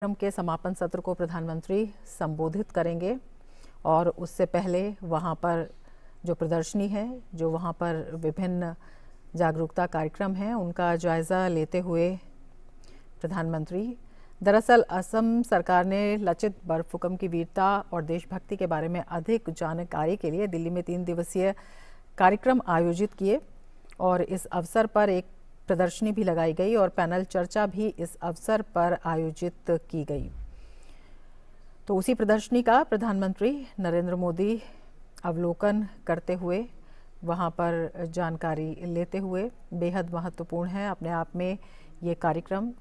कार्यक्रम के समापन सत्र को प्रधानमंत्री संबोधित करेंगे और उससे पहले वहां पर जो प्रदर्शनी है, जो वहां पर विभिन्न जागरूकता कार्यक्रम हैं, उनका जायज़ा लेते हुए प्रधानमंत्री दरअसल असम सरकार ने लचित बरफुकन की वीरता और देशभक्ति के बारे में अधिक जानकारी के लिए दिल्ली में 3 दिवसीय कार्यक्रम आयोजित किए और इस अवसर पर एक प्रदर्शनी भी लगाई गई और पैनल चर्चा भी इस अवसर पर आयोजित की गई। तो उसी प्रदर्शनी का प्रधानमंत्री नरेंद्र मोदी अवलोकन करते हुए वहां पर जानकारी लेते हुए बेहद महत्वपूर्ण है अपने आप में ये कार्यक्रम,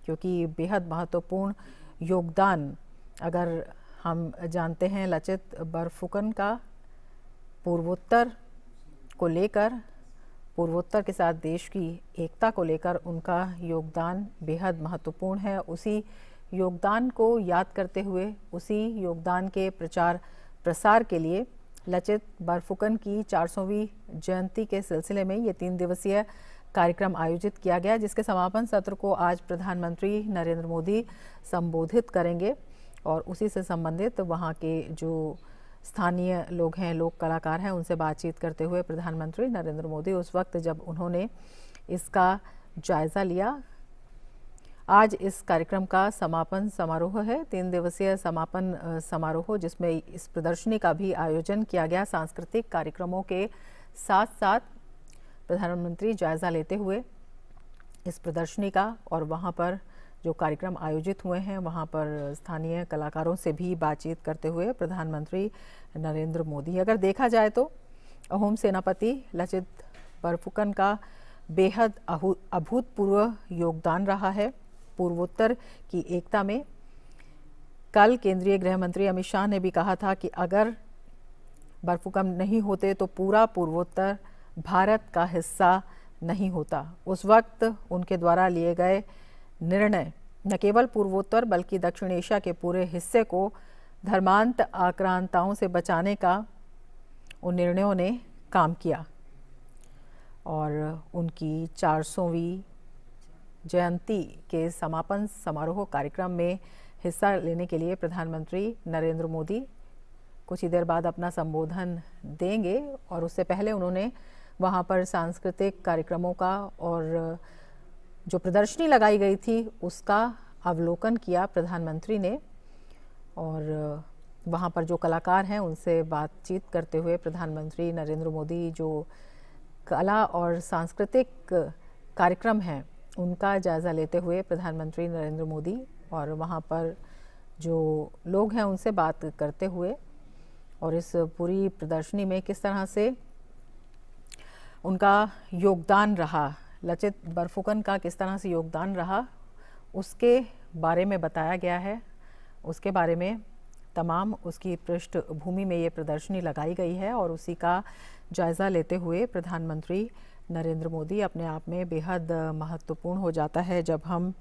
क्योंकि बेहद महत्वपूर्ण योगदान अगर हम जानते हैं लचित बरफुकन का पूर्वोत्तर को लेकर, पूर्वोत्तर के साथ देश की एकता को लेकर उनका योगदान बेहद महत्वपूर्ण है। उसी योगदान को याद करते हुए, उसी योगदान के प्रचार प्रसार के लिए लचित बरफुकन की 400वीं जयंती के सिलसिले में ये 3 दिवसीय कार्यक्रम आयोजित किया गया, जिसके समापन सत्र को आज प्रधानमंत्री नरेंद्र मोदी संबोधित करेंगे और उसी से संबंधित वहाँ के जो स्थानीय लोग हैं, लोक कलाकार हैं, उनसे बातचीत करते हुए प्रधानमंत्री नरेंद्र मोदी उस वक्त जब उन्होंने इसका जायज़ा लिया। आज इस कार्यक्रम का समापन समारोह है, 3 दिवसीय समापन समारोह, जिसमें इस प्रदर्शनी का भी आयोजन किया गया। सांस्कृतिक कार्यक्रमों के साथ साथ प्रधानमंत्री जायज़ा लेते हुए इस प्रदर्शनी का और वहाँ पर जो कार्यक्रम आयोजित हुए हैं वहाँ पर स्थानीय कलाकारों से भी बातचीत करते हुए प्रधानमंत्री नरेंद्र मोदी, अगर देखा जाए तो अहोम सेनापति लचित बरफुकन का बेहद अभूतपूर्व योगदान रहा है पूर्वोत्तर की एकता में। कल केंद्रीय गृह मंत्री अमित शाह ने भी कहा था कि अगर बरफुकन नहीं होते तो पूरा पूर्वोत्तर भारत का हिस्सा नहीं होता। उस वक्त उनके द्वारा लिए गए निर्णय न केवल पूर्वोत्तर बल्कि दक्षिण एशिया के पूरे हिस्से को धर्मांत आक्रांताओं से बचाने का उन निर्णयों ने काम किया और उनकी 400वीं जयंती के समापन समारोह कार्यक्रम में हिस्सा लेने के लिए प्रधानमंत्री नरेंद्र मोदी कुछ ही देर बाद अपना संबोधन देंगे और उससे पहले उन्होंने वहाँ पर सांस्कृतिक कार्यक्रमों का और जो प्रदर्शनी लगाई गई थी उसका अवलोकन किया प्रधानमंत्री ने और वहाँ पर जो कलाकार हैं उनसे बातचीत करते हुए प्रधानमंत्री नरेंद्र मोदी जो कला और सांस्कृतिक कार्यक्रम हैं उनका जायज़ा लेते हुए प्रधानमंत्री नरेंद्र मोदी और वहाँ पर जो लोग हैं उनसे बात करते हुए और इस पूरी प्रदर्शनी में किस तरह से उनका योगदान रहा, लचित बरफुकन का किस तरह से योगदान रहा, उसके बारे में बताया गया है। उसके बारे में तमाम उसकी पृष्ठभूमि में ये प्रदर्शनी लगाई गई है और उसी का जायज़ा लेते हुए प्रधानमंत्री नरेंद्र मोदी अपने आप में बेहद महत्वपूर्ण हो जाता है जब हम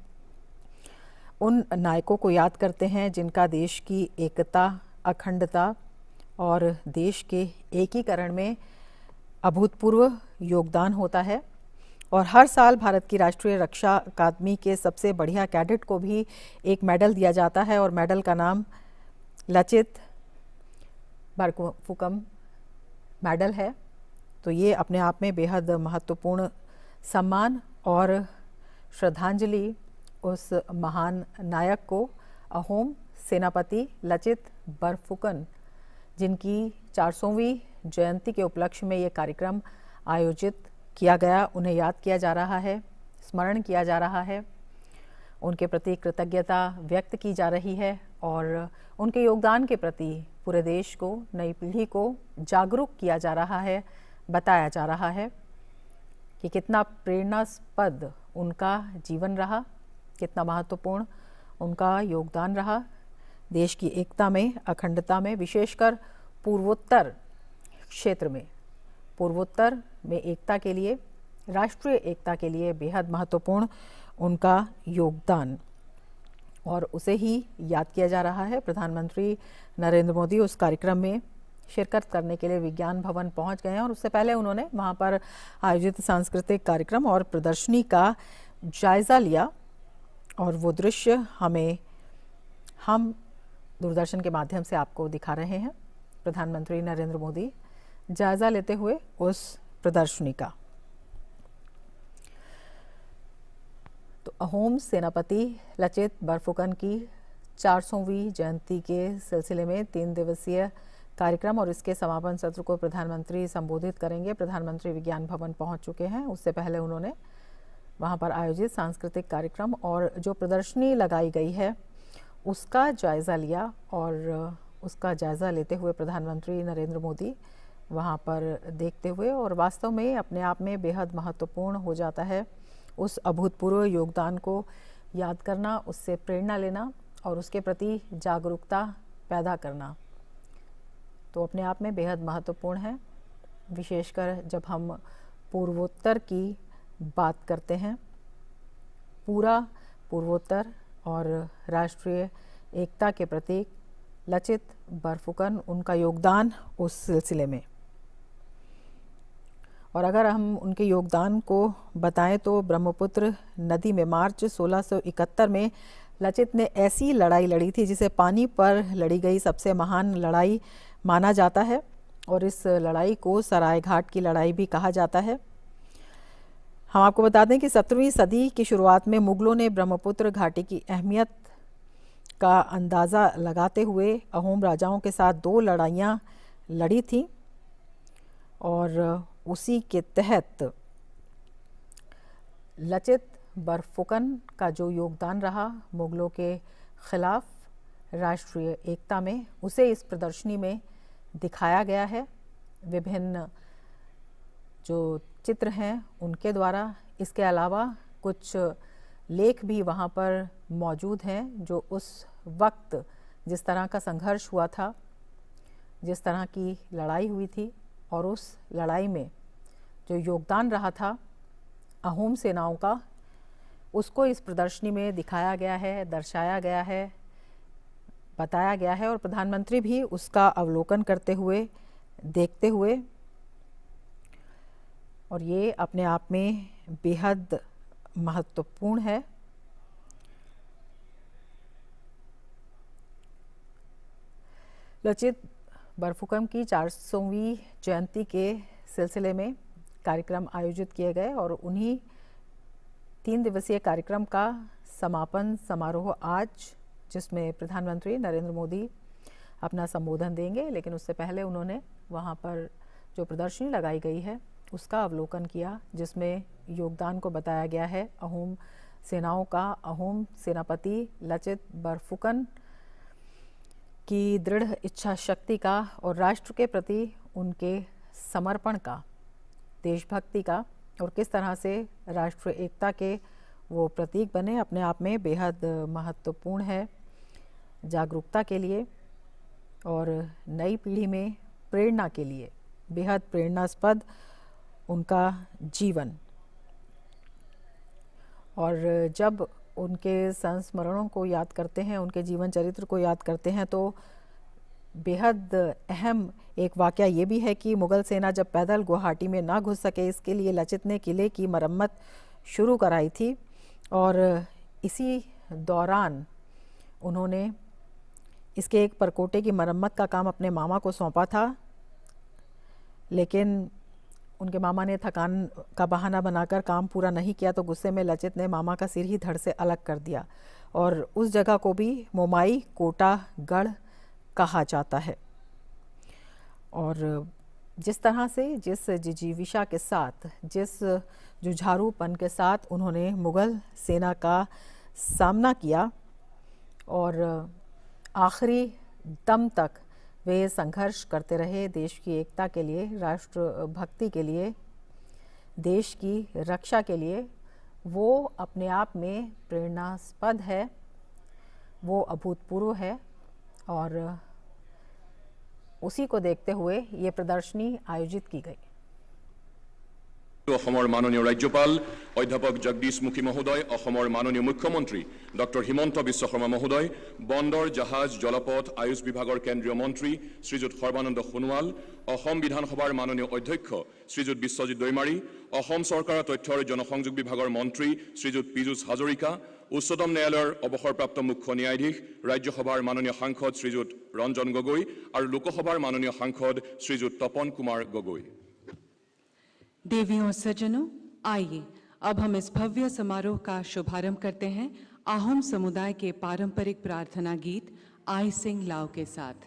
उन नायकों को याद करते हैं जिनका देश की एकता, अखंडता और देश के एकीकरण में अभूतपूर्व योगदान होता है। और हर साल भारत की राष्ट्रीय रक्षा अकादमी के सबसे बढ़िया कैडेट को भी एक मेडल दिया जाता है और मेडल का नाम लचित बरफुकन मेडल है। तो ये अपने आप में बेहद महत्वपूर्ण सम्मान और श्रद्धांजलि उस महान नायक को, अहोम सेनापति लचित बरफुकन, जिनकी 400वीं जयंती के उपलक्ष्य में ये कार्यक्रम आयोजित किया गया, उन्हें याद किया जा रहा है, स्मरण किया जा रहा है, उनके प्रति कृतज्ञता व्यक्त की जा रही है और उनके योगदान के प्रति पूरे देश को, नई पीढ़ी को जागरूक किया जा रहा है, बताया जा रहा है कि कितना प्रेरणास्पद उनका जीवन रहा, कितना महत्वपूर्ण उनका योगदान रहा देश की एकता में, अखंडता में, विशेषकर पूर्वोत्तर क्षेत्र में, पूर्वोत्तर में एकता के लिए, राष्ट्रीय एकता के लिए बेहद महत्वपूर्ण उनका योगदान और उसे ही याद किया जा रहा है। प्रधानमंत्री नरेंद्र मोदी उस कार्यक्रम में शिरकत करने के लिए विज्ञान भवन पहुंच गए हैं और उससे पहले उन्होंने वहां पर आयोजित सांस्कृतिक कार्यक्रम और प्रदर्शनी का जायज़ा लिया और वो दृश्य हमें हम दूरदर्शन के माध्यम से आपको दिखा रहे हैं। प्रधानमंत्री नरेंद्र मोदी जायजा लेते हुए उस प्रदर्शनी का। तो अहोम सेनापति लचित बरफुकन की 400वीं जयंती के सिलसिले में 3 दिवसीय कार्यक्रम और इसके समापन सत्र को प्रधानमंत्री संबोधित करेंगे। प्रधानमंत्री विज्ञान भवन पहुंच चुके हैं। उससे पहले उन्होंने वहां पर आयोजित सांस्कृतिक कार्यक्रम और जो प्रदर्शनी लगाई गई है उसका जायज़ा लिया और उसका जायज़ा लेते हुए प्रधानमंत्री नरेंद्र मोदी वहां पर देखते हुए और वास्तव में अपने आप में बेहद महत्वपूर्ण हो जाता है उस अभूतपूर्व योगदान को याद करना, उससे प्रेरणा लेना और उसके प्रति जागरूकता पैदा करना तो अपने आप में बेहद महत्वपूर्ण है। विशेषकर जब हम पूर्वोत्तर की बात करते हैं, पूरा पूर्वोत्तर और राष्ट्रीय एकता के प्रतीक लचित बरफुकन, उनका योगदान उस सिलसिले में। और अगर हम उनके योगदान को बताएं तो ब्रह्मपुत्र नदी में मार्च 1671 में लचित ने ऐसी लड़ाई लड़ी थी जिसे पानी पर लड़ी गई सबसे महान लड़ाई माना जाता है और इस लड़ाई को सरायघाट की लड़ाई भी कहा जाता है। हम आपको बता दें कि 17वीं सदी की शुरुआत में मुगलों ने ब्रह्मपुत्र घाटी की अहमियत का अंदाज़ा लगाते हुए अहोम राजाओं के साथ 2 लड़ाइयाँ लड़ी थीं और उसी के तहत लचित बरफुकन का जो योगदान रहा मुगलों के खिलाफ राष्ट्रीय एकता में, उसे इस प्रदर्शनी में दिखाया गया है विभिन्न जो चित्र हैं उनके द्वारा। इसके अलावा कुछ लेख भी वहाँ पर मौजूद हैं जो उस वक्त जिस तरह का संघर्ष हुआ था, जिस तरह की लड़ाई हुई थी और उस लड़ाई में जो योगदान रहा था अहोम सेनाओं का, उसको इस प्रदर्शनी में दिखाया गया है, दर्शाया गया है, बताया गया है और प्रधानमंत्री भी उसका अवलोकन करते हुए, देखते हुए, और ये अपने आप में बेहद महत्वपूर्ण है। लचित बरफुकन की 400वीं जयंती के सिलसिले में कार्यक्रम आयोजित किए गए और उन्हीं 3 दिवसीय कार्यक्रम का समापन समारोह आज, जिसमें प्रधानमंत्री नरेंद्र मोदी अपना संबोधन देंगे, लेकिन उससे पहले उन्होंने वहां पर जो प्रदर्शनी लगाई गई है उसका अवलोकन किया जिसमें योगदान को बताया गया है अहोम सेनाओं का, अहोम सेनापति लचित बरफुकन की दृढ़ इच्छा शक्ति का और राष्ट्र के प्रति उनके समर्पण का, देशभक्ति का और किस तरह से राष्ट्रीय एकता के वो प्रतीक बने, अपने आप में बेहद महत्वपूर्ण है जागरूकता के लिए और नई पीढ़ी में प्रेरणा के लिए। बेहद प्रेरणास्पद उनका जीवन और जब उनके संस्मरणों को याद करते हैं, उनके जीवन चरित्र को याद करते हैं तो बेहद अहम एक वाक़या ये भी है कि मुग़ल सेना जब पैदल गुवाहाटी में ना घुस सके, इसके लिए लचित ने किले की मरम्मत शुरू कराई थी और इसी दौरान उन्होंने इसके एक परकोटे की मरम्मत का काम अपने मामा को सौंपा था, लेकिन उनके मामा ने थकान का बहाना बनाकर काम पूरा नहीं किया तो गुस्से में लचित ने मामा का सिर ही धड़ से अलग कर दिया और उस जगह को भी मोमाई कोटा गढ़ कहा जाता है। और जिस तरह से, जिस जिजीविषा के साथ, जिस जुझारूपन के साथ उन्होंने मुग़ल सेना का सामना किया और आखिरी दम तक वे संघर्ष करते रहे देश की एकता के लिए, राष्ट्र भक्ति के लिए, देश की रक्षा के लिए, वो अपने आप में प्रेरणास्पद है, वो अभूतपूर्व है और उसी को देखते हुए ये प्रदर्शनी आयोजित की गई। অসমৰ মাননীয় ৰাজ্যপাল অধ্যাপক জগদীশ মুখী মহোদয়, অসমৰ মাননীয় মুখ্যমন্ত্ৰী ডক্টৰ হিমন্ত বিশ্ব শৰ্মা মহোদয়, বন্দৰ জাহাজ জলপথ আয়ুষ বিভাগৰ কেন্দ্ৰীয় মন্ত্ৰী শ্ৰীযুত সৰ্বানন্দ সোণোৱাল, অসম বিধানসভাৰ মাননীয় অধ্যক্ষ শ্ৰীযুত বিশ্বজিৎ দৈমাৰী, অসম চৰকাৰৰ তথ্য আৰু জনসংযোগ বিভাগৰ মন্ত্ৰী শ্ৰীযুত পীযুষ হাজৰিকা, উচ্চতম ন্যায়ালয়ৰ অৱসৰপ্ৰাপ্ত মুখ্য ন্যায়াধীশ ৰাজ্যসভাৰ মাননীয় সাংসদ শ্ৰীযুত ৰঞ্জন গগৈ আৰু লোকসভাৰ মাননীয় সাংসদ শ্ৰীযুত তপন কুমাৰ গগৈ। देवियों और सज्जनों, आइए अब हम इस भव्य समारोह का शुभारंभ करते हैं आहोम समुदाय के पारंपरिक प्रार्थना गीत आई सिंग लाओ के साथ।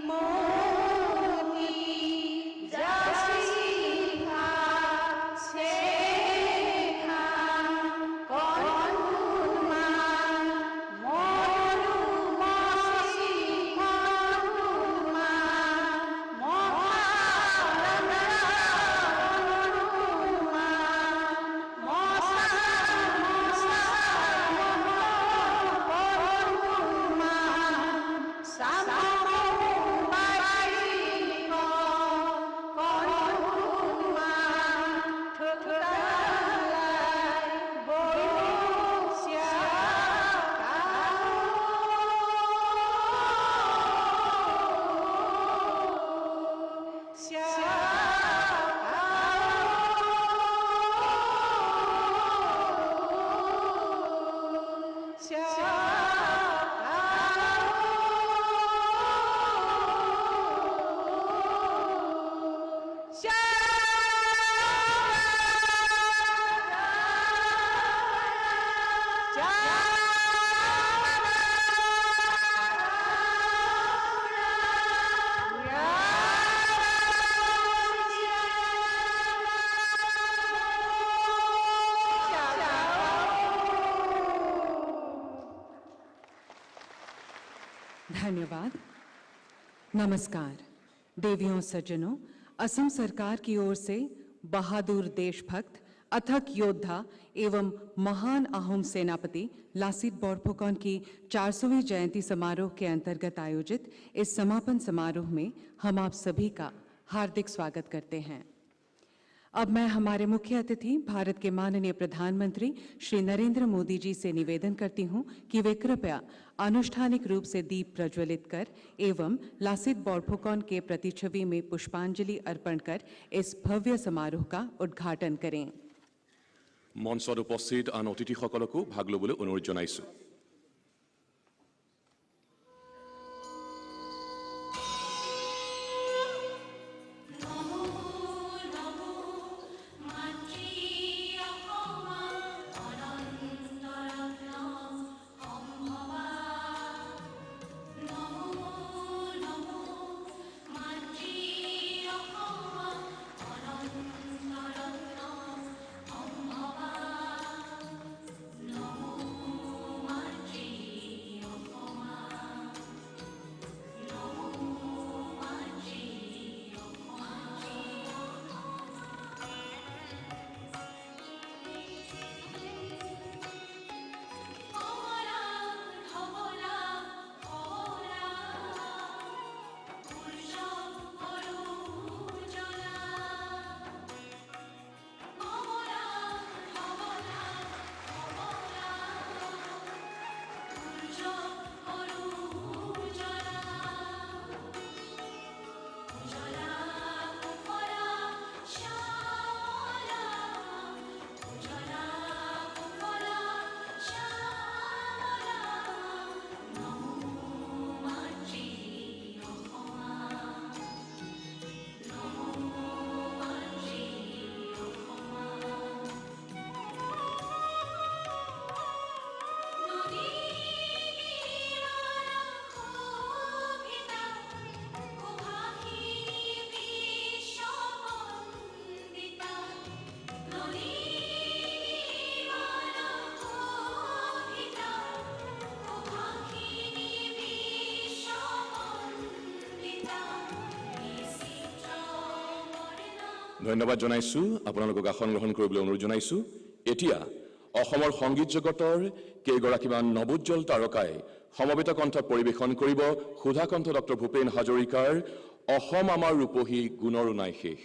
more धन्यवाद। नमस्कार। देवियों सज्जनों, असम सरकार की ओर से बहादुर देशभक्त, अथक योद्धा एवं महान अहोम सेनापति लासित बोरफुकन की 400वीं जयंती समारोह के अंतर्गत आयोजित इस समापन समारोह में हम आप सभी का हार्दिक स्वागत करते हैं। अब मैं हमारे मुख्य अतिथि भारत के माननीय प्रधानमंत्री श्री नरेंद्र मोदी जी से निवेदन करती हूं कि वे कृपया आनुष्ठानिक रूप से दीप प्रज्वलित कर एवं लासित बोरफुकन के प्रतिछवि में पुष्पांजलि अर्पण कर इस भव्य समारोह का उद्घाटन करें। মঞ্চত উপস্থিত আন অতিথিসকলকো ভাগ ল'বলৈ অনুৰোধ জনাইছো। ধন্যবাদ জনাইছো। আপোনালোকক আসন গ্ৰহণ কৰিবলৈ অনুৰোধ জনাইছো। এতিয়া অসমৰ সংগীত জগতৰ কেইগৰাকীমান নৱোজ্জ্বল তাৰকাই সমবেত কণ্ঠত পৰিৱেশন কৰিব সুধাকণ্ঠ ডক্টৰ ভূপেন হাজৰিকাৰ অসম আমাৰ ৰূপহী গুণৰো নাই শেষ।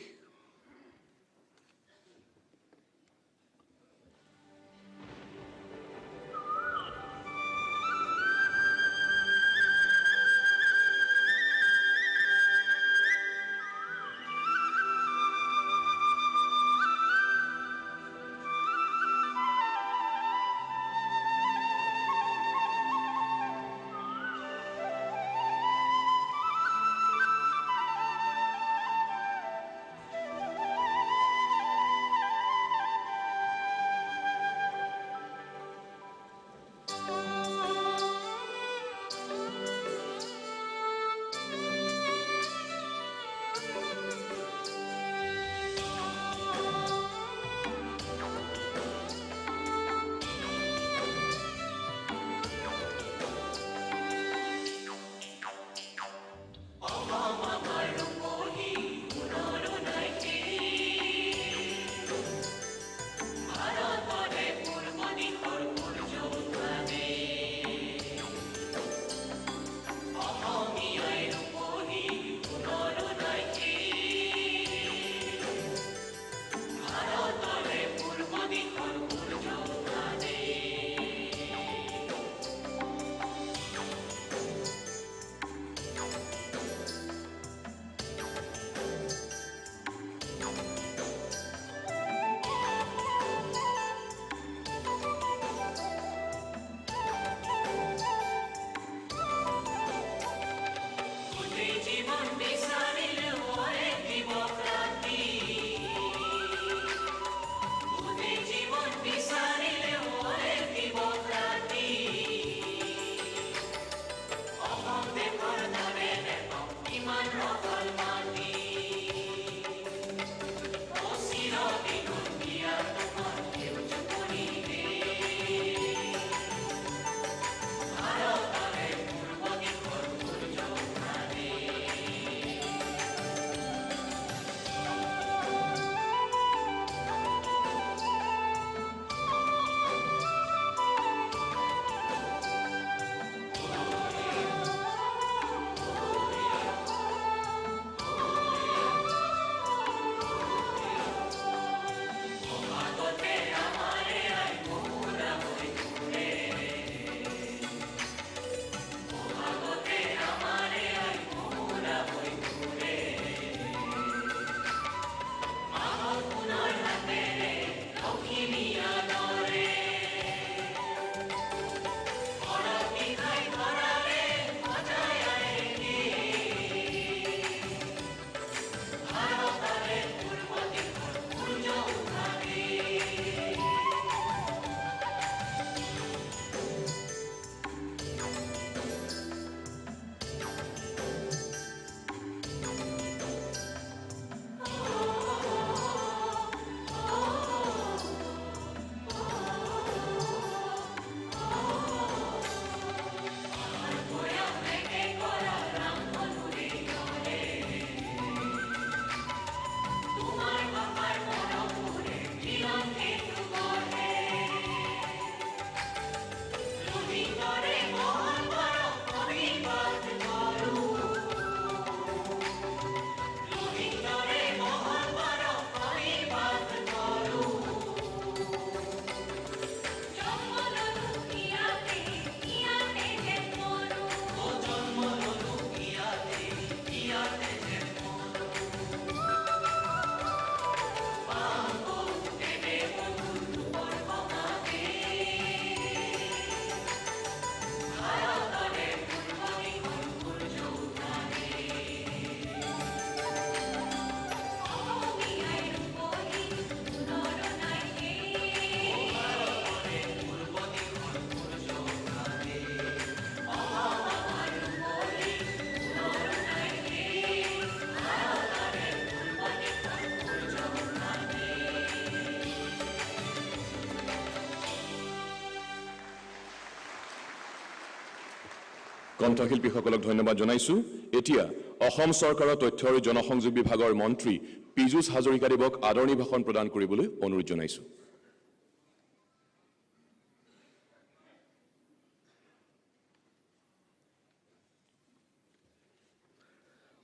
কণ্ঠশিল্পীসকলক ধন্যবাদ জনাইছো। এতিয়া অসম চৰকাৰৰ তথ্য আৰু জনসংযোগ বিভাগৰ মন্ত্ৰী পীযুষ হাজৰিকাদেৱক আদৰণি ভাষণ প্ৰদান কৰিবলৈ অনুৰোধ জনাইছো।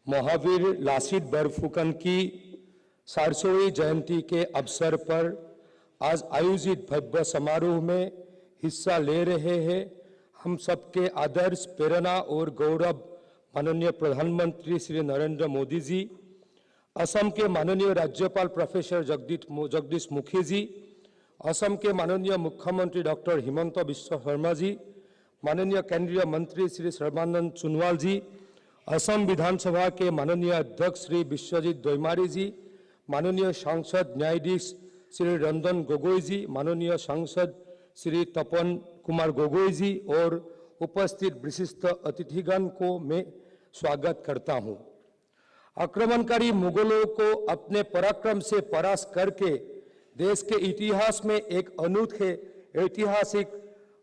महावीर लासित बरफुकन की 400वीं जयंती के अवसर पर आज आयोजित भव्य समारोह में हिस्सा ले रहे हैं हम सबके आदर्श, प्रेरणा और गौरव माननीय प्रधानमंत्री श्री नरेंद्र मोदी जी, असम के माननीय राज्यपाल प्रोफेसर जगदीश मुखी जी, असम के माननीय मुख्यमंत्री डॉक्टर हिमंत बिश्व शर्मा जी, माननीय केंद्रीय मंत्री श्री सर्बानंद सोनोवाल जी, असम विधानसभा के माननीय अध्यक्ष श्री विश्वजीत दोयमारी जी, माननीय सांसद न्यायाधीश श्री रंजन गोगोई जी, माननीय सांसद श्री तपन कुमार गोगोई जी और उपस्थित विशिष्ट अतिथिगण को मैं स्वागत करता हूं। आक्रमणकारी मुगलों को अपने पराक्रम से परास्त करके देश के इतिहास में एक अनूठे ऐतिहासिक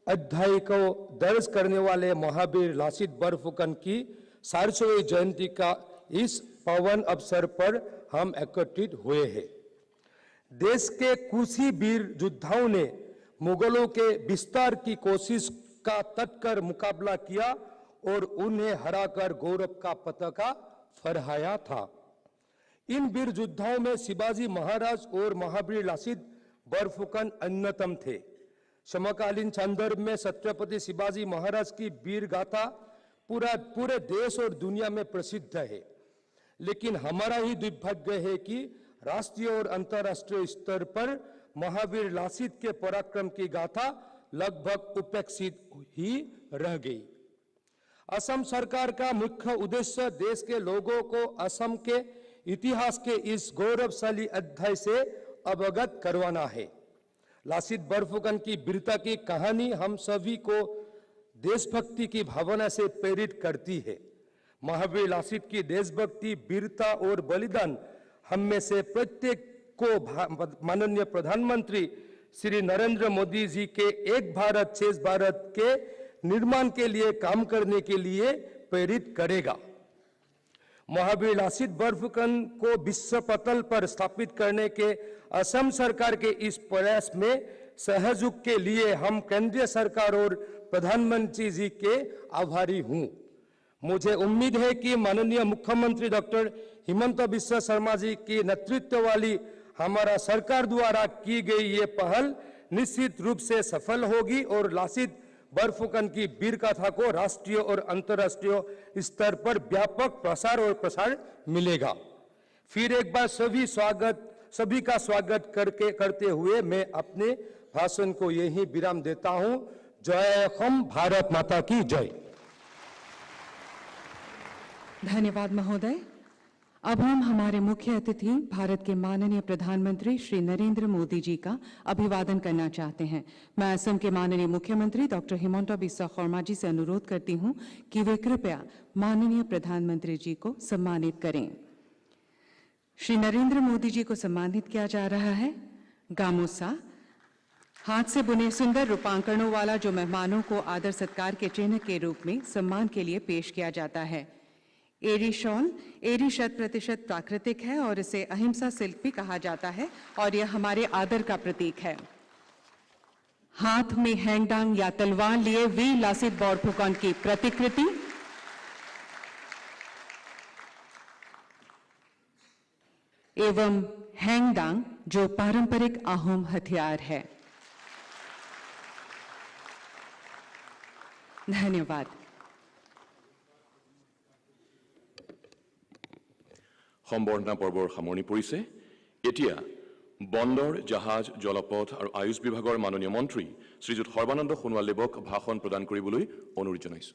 अध्याय को दर्ज करने वाले महावीर लासित बरफुकन की 400वीं जयंती का इस पावन अवसर पर हम एकत्रित हुए हैं। देश के कुछ ही वीर योद्धाओं ने मुगलों के विस्तार की कोशिश का तत्पर मुकाबला किया और उन्हें हराकर गौरव का पताका फहराया था। इन वीर योद्धाओं में शिवाजी महाराज और महावीर लासित बरफुकन अन्यतम थे। समकालीन संदर्भ में छत्रपति शिवाजी महाराज की वीर गाथा पूरे देश और दुनिया में प्रसिद्ध है, लेकिन हमारा ही दुर्भाग्य है कि राष्ट्रीय और अंतर्राष्ट्रीय स्तर पर महावीर लासित के पराक्रम की गाथा लगभग उपेक्षित ही रह गई। असम सरकार का मुख्य उद्देश्य देश के लोगों को असम के इतिहास के इस गौरवशाली अध्याय से अवगत करवाना है। लासित बरफुकन की वीरता की कहानी हम सभी को देशभक्ति की भावना से प्रेरित करती है। महावीर लासित की देशभक्ति, वीरता और बलिदान हम में से प्रत्येक को माननीय प्रधानमंत्री श्री नरेंद्र मोदी जी के एक भारत श्रेष्ठ भारत के निर्माण के लिए काम करने के लिए प्रेरित करेगा। महावीर लासित बरफुकन को विश्व पटल पर स्थापित करने के असम सरकार के इस प्रयास में सहयोग के लिए हम केंद्रीय सरकार और प्रधानमंत्री जी के आभारी हूं। मुझे उम्मीद है कि माननीय मुख्यमंत्री डॉक्टर हिमंत बिश्व शर्मा जी की नेतृत्व वाली हमारा सरकार द्वारा की गई ये पहल निश्चित रूप से सफल होगी और लासित बरफुकन की वीर गाथा को राष्ट्रीय और अंतर्राष्ट्रीय स्तर पर व्यापक प्रसार और प्रसार मिलेगा। फिर एक बार सभी का स्वागत करते हुए मैं अपने भाषण को यही विराम देता हूं। जय हम, भारत माता की जय। धन्यवाद महोदय। अब हम हमारे मुख्य अतिथि भारत के माननीय प्रधानमंत्री श्री नरेंद्र मोदी जी का अभिवादन करना चाहते हैं। मैं असम के माननीय मुख्यमंत्री डॉक्टर हिमंत बिस्वा शर्मा जी से अनुरोध करती हूं कि वे कृपया माननीय प्रधानमंत्री जी को सम्मानित करें। श्री नरेंद्र मोदी जी को सम्मानित किया जा रहा है गामोसा, हाथ से बुने सुंदर रूपांकनों वाला, जो मेहमानों को आदर सत्कार के चिन्ह के रूप में सम्मान के लिए पेश किया जाता है। एरी शॉल, एरी 100% प्राकृतिक है और इसे अहिंसा सिल्क भी कहा जाता है और यह हमारे आदर का प्रतीक है। हाथ में हैंगडांग या तलवार लिए वीर लासित बरफुकन की प्रतिकृति, एवं हैंगडांग जो पारंपरिक आहोम हथियार है। धन्यवाद। সম্বৰ্ধনা পৰ্বৰ সামৰণি পৰিছে। এতিয়া বন্দৰ, জাহাজ, জলপথ আৰু আয়ুষ বিভাগৰ মাননীয় মন্ত্ৰী শ্ৰীযুত সৰ্বানন্দ সোণোৱালদেৱক ভাষণ প্ৰদান কৰিবলৈ অনুৰোধ জনাইছো।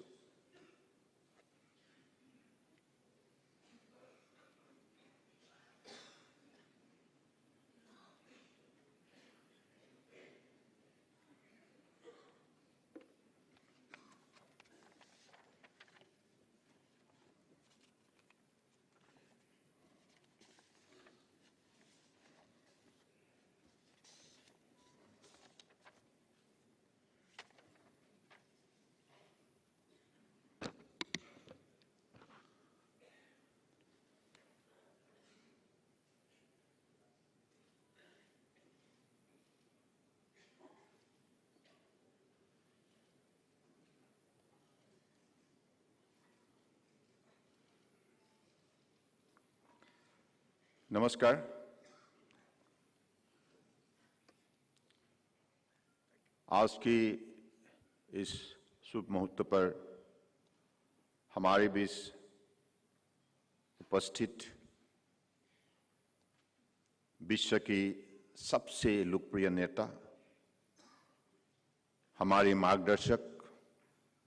नमस्कार। आज की इस शुभ मुहूर्त पर हमारे बीच उपस्थित विश्व की सबसे लोकप्रिय नेता, हमारे मार्गदर्शक,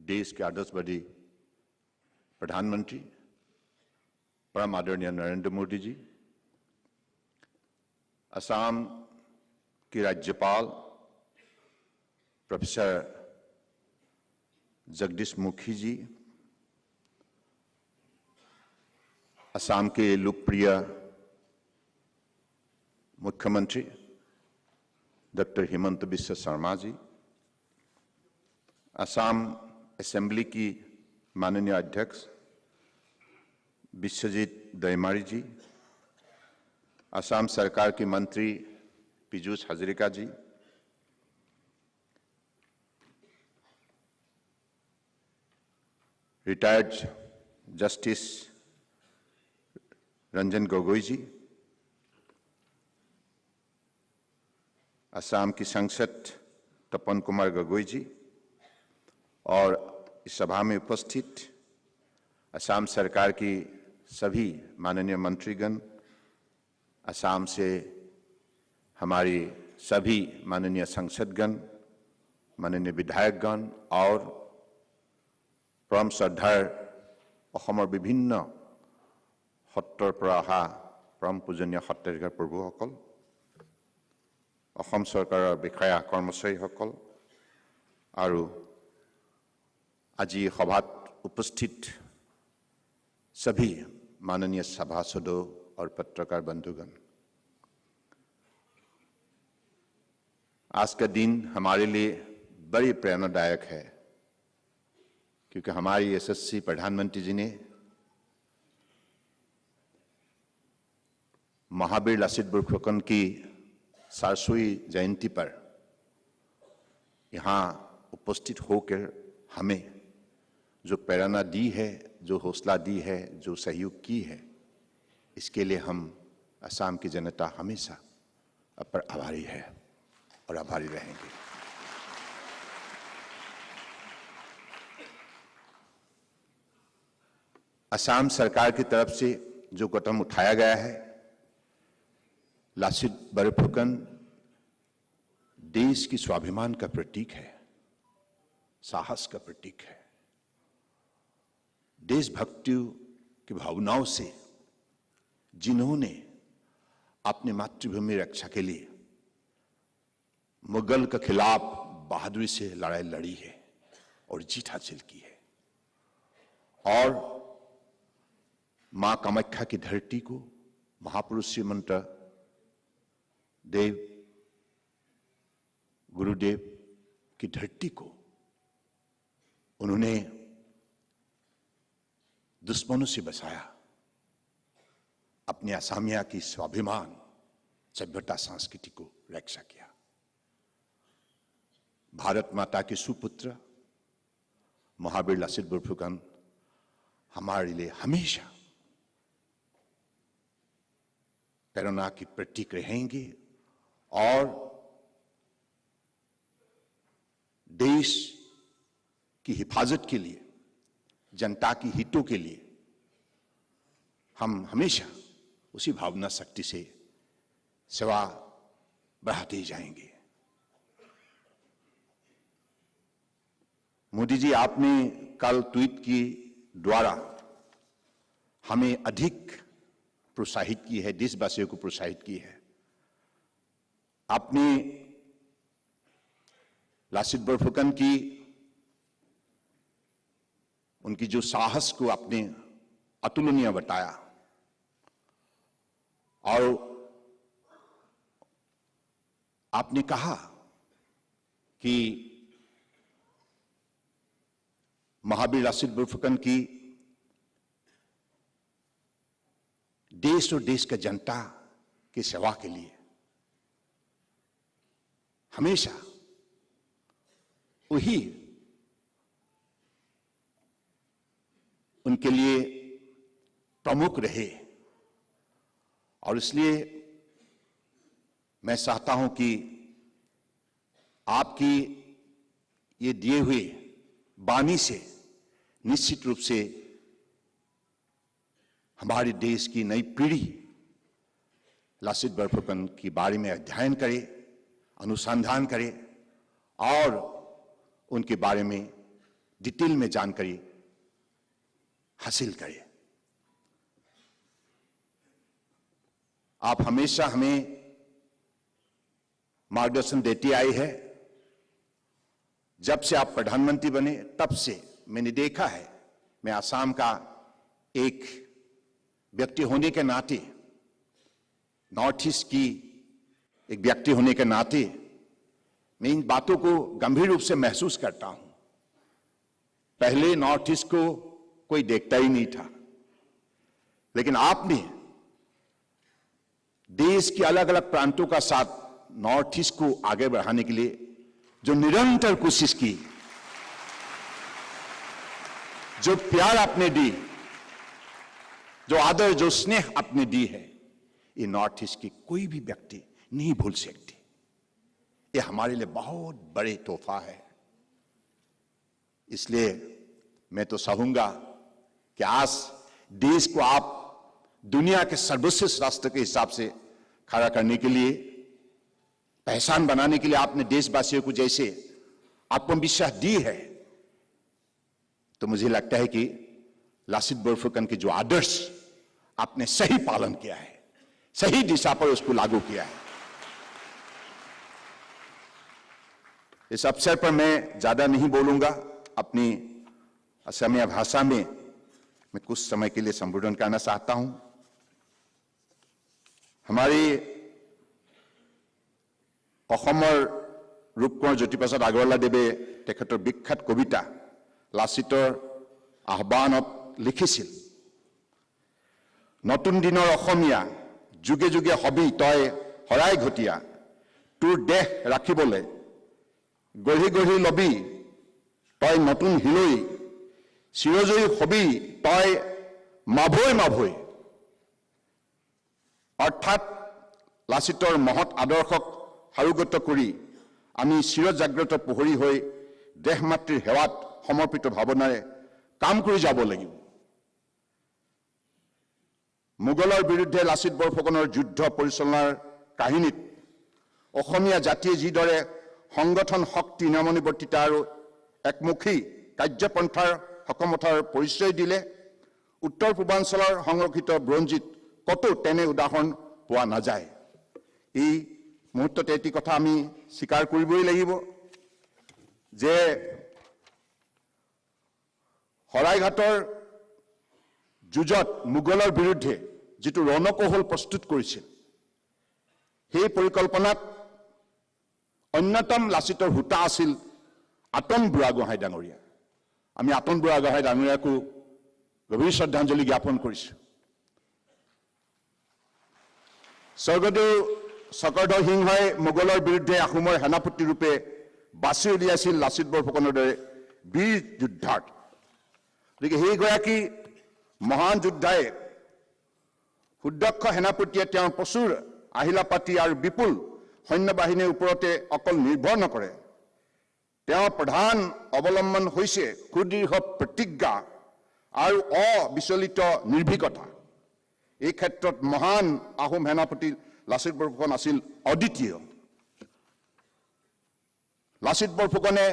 देश के आदर्शवादी प्रधानमंत्री परम आदरणीय नरेंद्र मोदी जी, असम के राज्यपाल प्रोफेसर जगदीश मुखी जी, असम के लोकप्रिय मुख्यमंत्री डॉक्टर हिमंत बिस्वा शर्मा जी, असम असेंबली की माननीय अध्यक्ष विश्वजीत दैमारी जी, असम सरकार के मंत्री पीयूष हजारिका जी, रिटायर्ड जस्टिस रंजन गोगोई जी, असम की सांसद तपन कुमार गोगोई जी और इस सभा में उपस्थित असम सरकार की सभी माननीय मंत्रीगण, असम से हमारी सभी माननीय सांसदगण, माननीय विधायकगण और परम श्रद्धार अहोমৰ विभिन्न सत्तर पर अहा परम पूजनीय सत्ताधिकार प्रभुসকল, অসম सरकाৰৰ বিষয়া কৰ্মচাৰীসকল আৰু আজি सभात उपस्थित सभी माननीय सभासदों और पत्रकार बंधुगण, आज का दिन हमारे लिए बड़ी प्रेरणादायक है, क्योंकि हमारी यशस्वी प्रधानमंत्री जी ने महावीर लासित बोरफुकन की 400वीं जयंती पर यहाँ उपस्थित होकर हमें जो प्रेरणा दी है, जो हौसला दी है, जो सहयोग की है, इसके लिए हम असम की जनता हमेशा पर आभारी है और आभारी रहेंगे। असम सरकार की तरफ से जो कदम उठाया गया है, लासित बोरफुकन देश की स्वाभिमान का प्रतीक है, साहस का प्रतीक है, देशभक्ति की भावनाओं से जिन्होंने अपनी मातृभूमि रक्षा के लिए मुगल के खिलाफ बहादुरी से लड़ाई लड़ी है और जीत हासिल की है, और मां कामाख्या की धरती को, महापुरुष श्रीमंत देव गुरुदेव की धरती को उन्होंने दुश्मनों से बचाया, अपने असमिया की स्वाभिमान, सभ्यता, संस्कृति को रक्षा किया। भारत माता के सुपुत्र महावीर लासित बोरफुकन हमारे लिए हमेशा प्रेरणा की प्रतीक रहेंगे और देश की हिफाजत के लिए, जनता की हितों के लिए हम हमेशा उसी भावना शक्ति से सेवा बढ़ाते जाएंगे। मोदी जी, आपने कल ट्वीट की द्वारा हमें अधिक प्रोत्साहित की है, देशवासियों को प्रोत्साहित की है। आपने लासित बोरफुकन की उनकी जो साहस को आपने अतुलनीय बताया और आपने कहा कि महावीर लासित बोरफुकन की देश और देश का जनता की सेवा के लिए हमेशा वही उनके लिए प्रमुख रहे और इसलिए मैं चाहता हूं कि आपकी ये दिए हुए वाणी से निश्चित रूप से हमारे देश की नई पीढ़ी लासित बरफुकन के बारे में अध्ययन करे, अनुसंधान करे और उनके बारे में डिटेल में जानकारी हासिल करे। आप हमेशा हमें मार्गदर्शन देती आई है। जब से आप प्रधानमंत्री बने तब से मैंने देखा है, मैं आसाम का एक व्यक्ति होने के नाते, नॉर्थ ईस्ट की एक व्यक्ति होने के नाते मैं इन बातों को गंभीर रूप से महसूस करता हूं। पहले नॉर्थ ईस्ट को कोई देखता ही नहीं था, लेकिन आपने देश के अलग अलग प्रांतों का साथ नॉर्थ ईस्ट को आगे बढ़ाने के लिए जो निरंतर कोशिश की, जो प्यार आपने दी, जो आदर, जो स्नेह आपने दी है, ये नॉर्थ ईस्ट की कोई भी व्यक्ति नहीं भूल सकती। ये हमारे लिए बहुत बड़े तोहफा है। इसलिए मैं तो चाहूंगा कि आज देश को आप दुनिया के सर्वश्रेष्ठ राष्ट्र के हिसाब से खड़ा करने के लिए, पहचान बनाने के लिए आपने देशवासियों को जैसे आत्मविश्वास दी है, तो मुझे लगता है कि लासित बोरफुकन के जो आदर्श आपने सही पालन किया है, सही दिशा पर उसको लागू किया है। इस अवसर पर मैं ज्यादा नहीं बोलूंगा। अपनी असमिया भाषा में मैं कुछ समय के लिए संबोधन करना चाहता हूं। हमारी অসমৰ ৰূপকোঁৱৰ জ্যোতিপ্ৰসাদ আগৰৱালাদেৱে তেখেতৰ বিখ্যাত কবিতা লাচিতৰ আহ্বানত লিখিছিল, নতুন দিনৰ অসমীয়া যুগে যুগে হবি তই হৰাই ঘটীয়া, তোৰ দেশ ৰাখিবলৈ গঢ়ি গঢ়ি লবি তই নতুন হিলৈ, চিৰজয়ী হবি তই মাভৈ মাভৈ। অৰ্থাৎ লাচিতৰ মহৎ আদৰ্শক সাৰোগত কৰি আমি চিৰজাগ্ৰত প্ৰহৰী হৈ দেশ মাতৃৰ সেৱাত সমৰ্পিত ভাৱনাৰে কাম কৰি যাব লাগিব। মোগলৰ বিৰুদ্ধে লাচিত বৰফুকনৰ যুদ্ধ পৰিচালনাৰ কাহিনীত অসমীয়া জাতিয়ে যিদৰে সংগঠন শক্তি, নিয়মনিবৰ্তিতা আৰু একমুখী কাৰ্যপন্থাৰ সক্ষমতাৰ পৰিচয় দিলে, উত্তৰ পূৰ্বাঞ্চলৰ সংৰক্ষিত বুৰঞ্জীত কতো তেনে উদাহৰণ পোৱা নাযায়। এই মুহূৰ্ততে এটি কথা আমি স্বীকাৰ কৰিবই লাগিব যে শৰাইঘাটৰ যুঁজত মোগলৰ বিৰুদ্ধে যিটো ৰণকৌশল প্ৰস্তুত কৰিছিল, সেই পৰিকল্পনাত অন্যতম লাচিতৰ হোতা আছিল আতন বুঢ়াগোহাঁই ডাঙৰীয়া। আমি আতন বুঢ়াগোহাঁই ডাঙৰীয়াকো গভীৰ শ্ৰদ্ধাঞ্জলি জ্ঞাপন কৰিছোঁ। স্বৰ্গদেউ চক্ৰধৰ সিংহই মোগলৰ বিৰুদ্ধে আহোমৰ সেনাপতি ৰূপে বাছি উলিয়াইছিল লাচিত বৰফুকনৰ দৰে বীৰ যোদ্ধাক। গতিকে সেইগৰাকী মহান যোদ্ধাই সুদক্ষ সেনাপতিয়ে তেওঁৰ প্ৰচুৰ আহিলা পাতি আৰু বিপুল সৈন্য বাহিনীৰ ওপৰতে অকল নিৰ্ভৰ নকৰে, তেওঁৰ প্ৰধান অৱলম্বন হৈছে সুদৃঢ় প্ৰতিজ্ঞা আৰু অবিচলিত নিৰ্ভীকতা। এই ক্ষেত্ৰত মহান আহোম সেনাপতি লাচিত বৰফুকন আছিল অদ্বিতীয়। লাচিত বৰফুকনে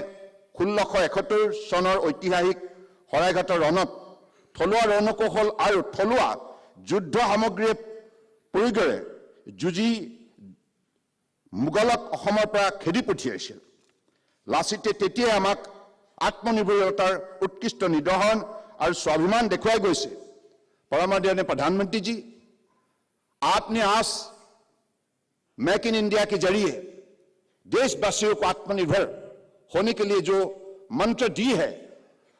1671 চনৰ ঐতিহাসিক শৰাইঘাটৰ ৰণত থলুৱা ৰণকৌশল আৰু থলুৱা যুদ্ধ সামগ্ৰীৰ প্ৰয়োগেৰে যুঁজি মোগলক অসমৰ পৰা খেদি পঠিয়াইছিল। লাচিতে তেতিয়াই আমাক আত্মনিৰ্ভৰতাৰ উৎকৃষ্ট নিদৰ্শন और स्वाभिमान दिखवाई गई से। परमादरणीय प्रधानमंत्री जी, आपने आज मेक इन इंडिया के जरिए देशवासियों को आत्मनिर्भर होने के लिए जो मंत्र दी है,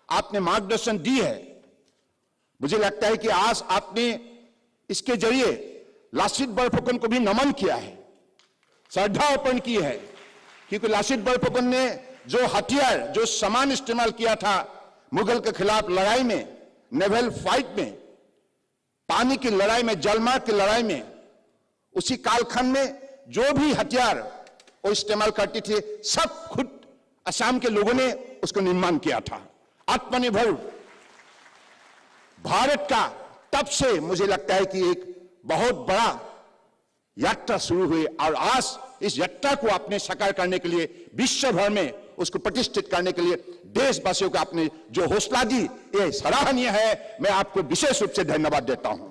आपने मार्गदर्शन दी है, मुझे लगता है कि आज आपने इसके जरिए लासित बरफुकन को भी नमन किया है, श्रद्धा अर्पण की है। क्योंकि लासित बरफुकन ने जो हथियार, जो सामान इस्तेमाल किया था मुगल के खिलाफ लड़ाई में, नेवल फाइट में, पानी की लड़ाई में, जलमार्ग की लड़ाई में, उसी कालखंड में जो भी हथियार वो इस्तेमाल करते थे, सब खुद असम के लोगों ने उसको निर्माण किया था। आत्मनिर्भर भारत का तब से मुझे लगता है कि एक बहुत बड़ा यात्रा शुरू हुई, और आज इस यात्रा को अपने साकार करने के लिए, विश्व भर में उसको प्रतिष्ठित करने के लिए देशवासियों को आपने जो हौसला दी, ये सराहनीय है। मैं आपको विशेष रूप से धन्यवाद देता हूं।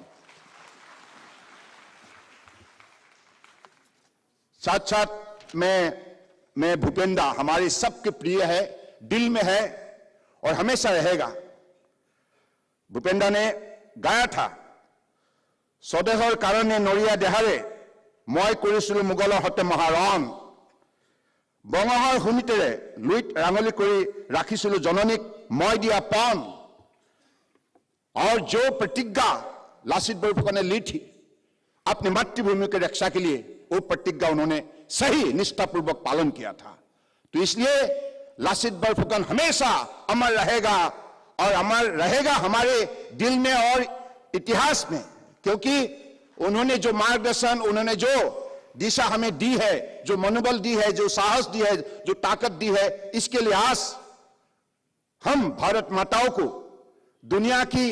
साथ साथ मैं भूपेंद्र हमारे सबके प्रिय है, दिल में है और हमेशा रहेगा। भूपेंद्र ने गाया था, स्वदेशर कारणे नरिया देहारे मैं करिছিলো मुगলৰ हते महारण, बंगहर हुमितेरे लुइट रांगली करी राखिছিলো जननीक मैं दिया पान। और जो प्रतिज्ञा लासित बरफुकन ने ली थी अपनी मातृभूमि की रक्षा के लिए, वो प्रतिज्ञा उन्होंने सही निष्ठापूर्वक पालन किया था। तो इसलिए लासित बरफुकन हमेशा अमर रहेगा, और अमर रहेगा हमारे दिल में और इतिहास में, क्योंकि उन्होंने जो मार्गदर्शन, उन्होंने जो दिशा हमें दी है, जो मनोबल दी है, जो साहस दी है, जो ताकत दी है, इसके लिए आज हम भारत माताओं को दुनिया की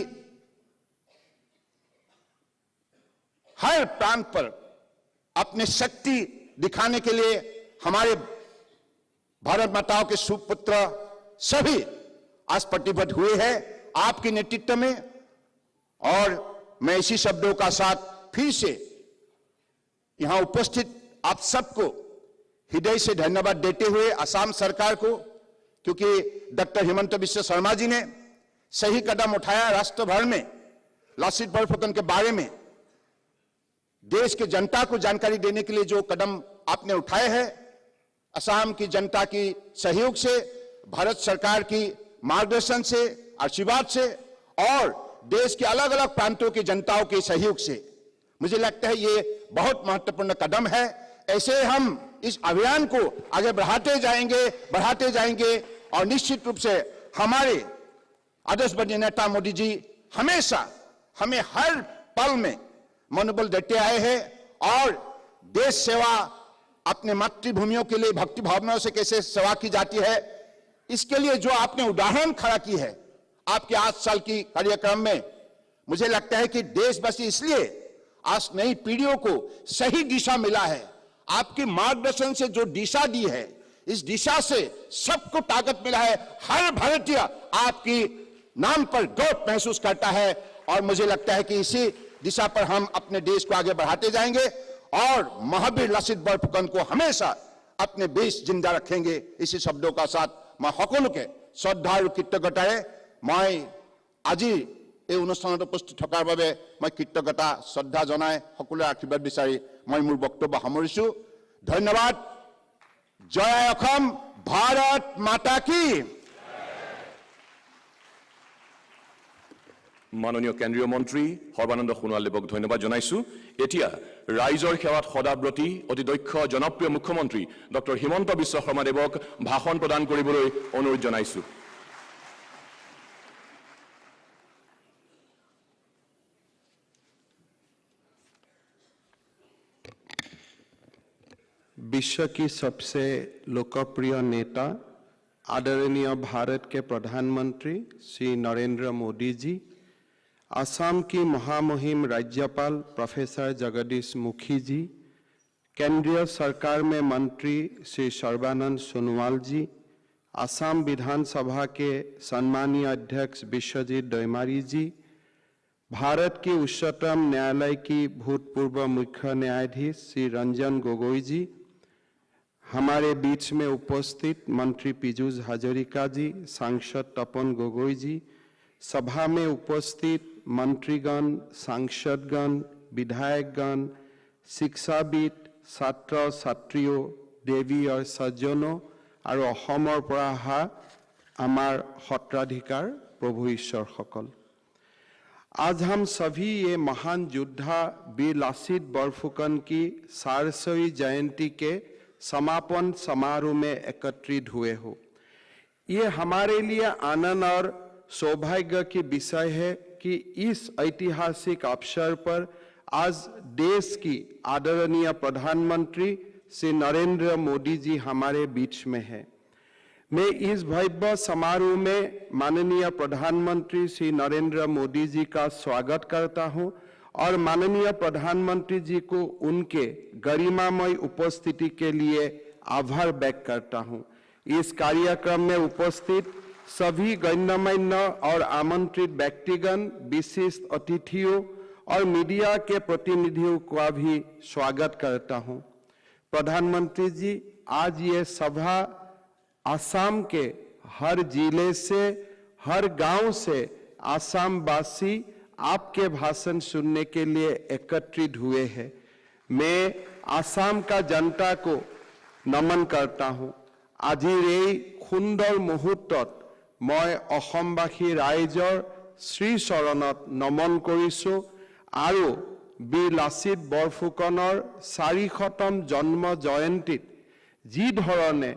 हर प्रांत पर अपने शक्ति दिखाने के लिए हमारे भारत माताओं के सुपुत्र सभी आज प्रतिबद्ध हुए हैं आपके नेतृत्व में। और मैं इसी शब्दों का साथ फिर से यहां उपस्थित आप सबको हृदय से धन्यवाद देते हुए असम सरकार को, क्योंकि डॉक्टर हिमंत बिश्व शर्मा जी ने सही कदम उठाया। राष्ट्र भर में लासित बरफुकन के बारे में देश के जनता को जानकारी देने के लिए जो कदम आपने उठाए हैं, असम की जनता की सहयोग से, भारत सरकार की मार्गदर्शन से, आशीर्वाद से, और देश के अलग अलग प्रांतों की जनताओं के सहयोग से, मुझे लगता है ये बहुत महत्वपूर्ण कदम है। ऐसे हम इस अभियान को आगे बढ़ाते जाएंगे और निश्चित रूप से हमारे आदर्शवादी नेता मोदी जी हमेशा हमें हर पल में मनोबल देते आए हैं, और देश सेवा, अपने मातृभूमियों के लिए भक्ति भावनाओं से कैसे सेवा की जाती है, इसके लिए जो आपने उदाहरण खड़ा की है आपके 8 साल की कार्यक्रम में, मुझे लगता है कि देशवासी इसलिए आज नई पीढ़ियों को सही दिशा मिला है। आपके मार्गदर्शन से जो दिशा दी है, इस दिशा से सबको ताकत मिला है। हर भारतीय आपकी नाम पर गौरव महसूस करता है, और मुझे लगता है कि इसी दिशा पर हम अपने देश को आगे बढ़ाते जाएंगे और महावीर लासित बरफुकन को हमेशा अपने बीच जिंदा रखेंगे। इसी शब्दों का साथ मैं সকলোকে শ্ৰদ্ধা আৰু কৃতজ্ঞতাৰে মই আজি এই অনুষ্ঠানত উপস্থিত থকাৰ বাবে মই কৃতজ্ঞতা শ্ৰদ্ধা জনাই সকলোৰে আশীৰ্বাদ বিচাৰি মই মোৰ বক্তব্য সামৰিছো। ধন্যবাদ। জয় অসম, ভাৰত মাতা কি। মাননীয় কেন্দ্ৰীয় মন্ত্ৰী সৰ্বানন্দ সোণোৱালদেৱক ধন্যবাদ জনাইছো। এতিয়া ৰাইজৰ সেৱাত সদাব্ৰতী অতি দক্ষ জনপ্ৰিয় মুখ্যমন্ত্ৰী ডক্টৰ হিমন্ত বিশ্ব শৰ্মাদেৱক ভাষণ প্ৰদান কৰিবলৈ অনুৰোধ জনাইছো। विश्व की सबसे लोकप्रिय नेता आदरणीय भारत के प्रधानमंत्री श्री नरेंद्र मोदी जी, असम की महामहिम राज्यपाल प्रोफेसर जगदीश मुखी जी, केंद्रीय सरकार में मंत्री श्री सर्बानंद सोनोवाल जी, असम विधानसभा के सम्मानीय अध्यक्ष विश्वजीत दौमारी जी, भारत की उच्चतम न्यायालय की भूतपूर्व मुख्य न्यायाधीश श्री रंजन गोगोई जी, हमारे बीच में उपस्थित मंत्री पीयूष हजारिका जी, सांसद तपन गोगोई जी, सभा में उपस्थित मंत्रीगण, सांसदगण, विधायकगण, शिक्षाविद, छात्र छात्रियों, देवी और सज्जनों और अहोমৰ পৰা অহা আমাৰ সত্ৰাধিকাৰ प्रभु ईश्वर सकल, आज हम सभी ये महान योद्धा वीर लासित बरफुकन की 400वीं जयंती के समापन समारोह में एकत्रित हुए हो। ये हमारे लिए आनंद और सौभाग्य की विषय है कि इस ऐतिहासिक अवसर पर आज देश की आदरणीय प्रधानमंत्री श्री नरेंद्र मोदी जी हमारे बीच में है। मैं इस भव्य समारोह में माननीय प्रधानमंत्री श्री नरेंद्र मोदी जी का स्वागत करता हूं और माननीय प्रधानमंत्री जी को उनके गरिमामय उपस्थिति के लिए आभार व्यक्त करता हूं। इस कार्यक्रम में उपस्थित सभी गण्यमान्य और आमंत्रित व्यक्तिगण, विशिष्ट अतिथियों और मीडिया के प्रतिनिधियों का भी स्वागत करता हूं। प्रधानमंत्री जी, आज ये सभा असम के हर जिले से, हर गांव से असम वासी आपके भाषण सुनने के लिए एकत्रित हुए हैं। मैं असम का जनता को नमन करता हूं। আজিৰ এই সুন্দৰ মুহূৰ্তত মই অসমবাসী ৰাইজৰ শ্ৰী চৰণত নমন কৰিছোঁ আৰু বীৰ লাচিত বৰফুকনৰ 400তম জন্ম জয়ন্তীত যি ধৰণে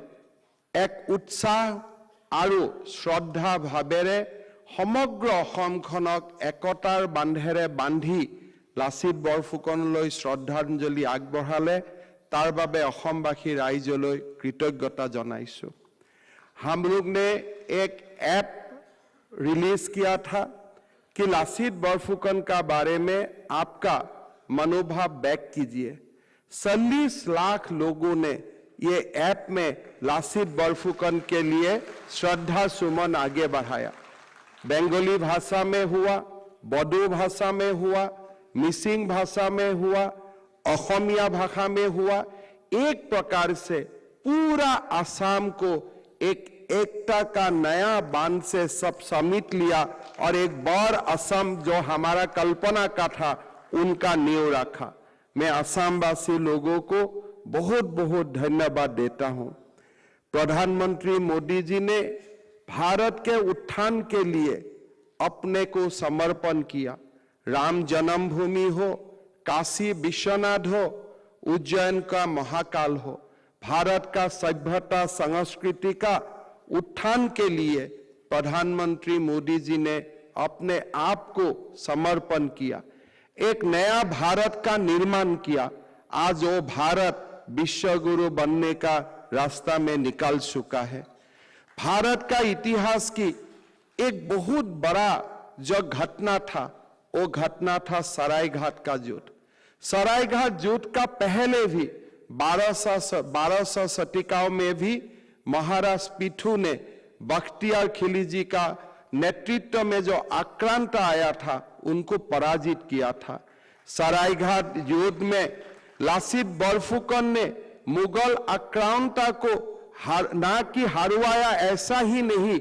এক উৎসাহ আৰু শ্ৰদ্ধা ভাৱেৰে সমগ্ৰ অসমখনক একতাৰ বান্ধেৰে বান্ধি লাচিত বৰফুকনলৈ শ্ৰদ্ধাঞ্জলি আগবঢ়ালে तार बाबे अहोमवासी राइजলৈ कृतज्ञता जनाइছোঁ। हम लोग ने एक ऐप रिलीज किया था कि लासित बरफुकन का बारे में आपका मनोभाव व्यक्त कीजिए। 40 लाख लोगों ने ये ऐप में लासित बरफुकन के लिए श्रद्धा सुमन आगे बढ़ाया। बंगाली भाषा में हुआ, बोडो भाषा में हुआ, मिसिंग भाषा में हुआ, असमिया भाषा में हुआ। एक प्रकार से पूरा असम को एक एकता का नया बांध से सब समेट लिया और एक बार असम जो हमारा कल्पना का था उनका नींव रखा। मैं असमवासी लोगों को बहुत बहुत धन्यवाद देता हूं। प्रधानमंत्री मोदी जी ने भारत के उत्थान के लिए अपने को समर्पण किया। राम जन्मभूमि हो, काशी विश्वनाथ हो, उज्जैन का महाकाल हो, भारत का सभ्यता संस्कृति का उत्थान के लिए प्रधानमंत्री मोदी जी ने अपने आप को समर्पण किया। एक नया भारत का निर्माण किया। आज वो भारत विश्व गुरु बनने का रास्ता में निकल चुका है। भारत का इतिहास की एक बहुत बड़ा जो घटना था, वो घटना था सरायघाट का युद्ध। सरायघाट युद्ध का पहले भी 1200 शतिकाओं में भी महाराज पीठू ने बख्तियार खिलजी का नेतृत्व में जो आक्रांत आया था उनको पराजित किया था। सरायघाट युद्ध में लासित बरफुकन ने मुगल आक्रांता को ना कि हरवाया, ऐसा ही नहीं,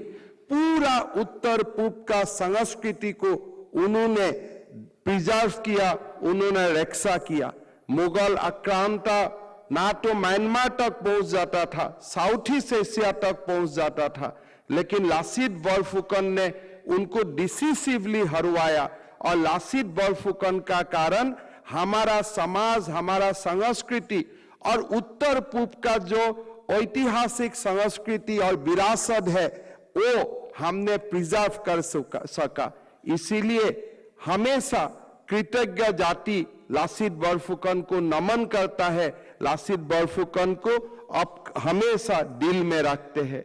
पूरा उत्तर पूर्व का संस्कृति को उन्होंने प्रिजर्व किया, उन्होंने रक्षा किया। मुगल आक्रांता ना तो म्यांमार तक पहुंच जाता था, साउथ ईस्ट एशिया तक पहुंच जाता था, लेकिन लासित बरफुकन ने उनको डिसिसिवली हरवाया और लासित बरफुकन का कारण हमारा समाज, हमारा संस्कृति और उत्तर पूर्व का जो ऐतिहासिक संस्कृति और विरासत है वो हमने प्रिजर्व कर सका। इसीलिए हमेशा कृतज्ञ जाति लासित बरफुकन को नमन करता है, लासित बरफुकन को अब हमेशा दिल में रखते हैं।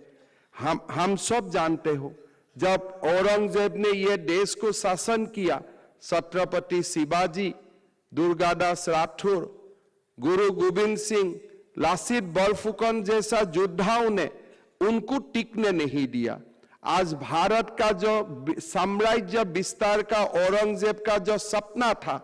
हम सब जानते हो, जब औरंगजेब ने ये देश को शासन किया, छत्रपति शिवाजी, दुर्गादास राठौर, गुरु गोविंद सिंह, लासित बरफुकन जैसा योद्धाओं ने उनको टिकने नहीं दिया। आज भारत का जो साम्राज्य विस्तार का औरंगजेब का जो सपना था,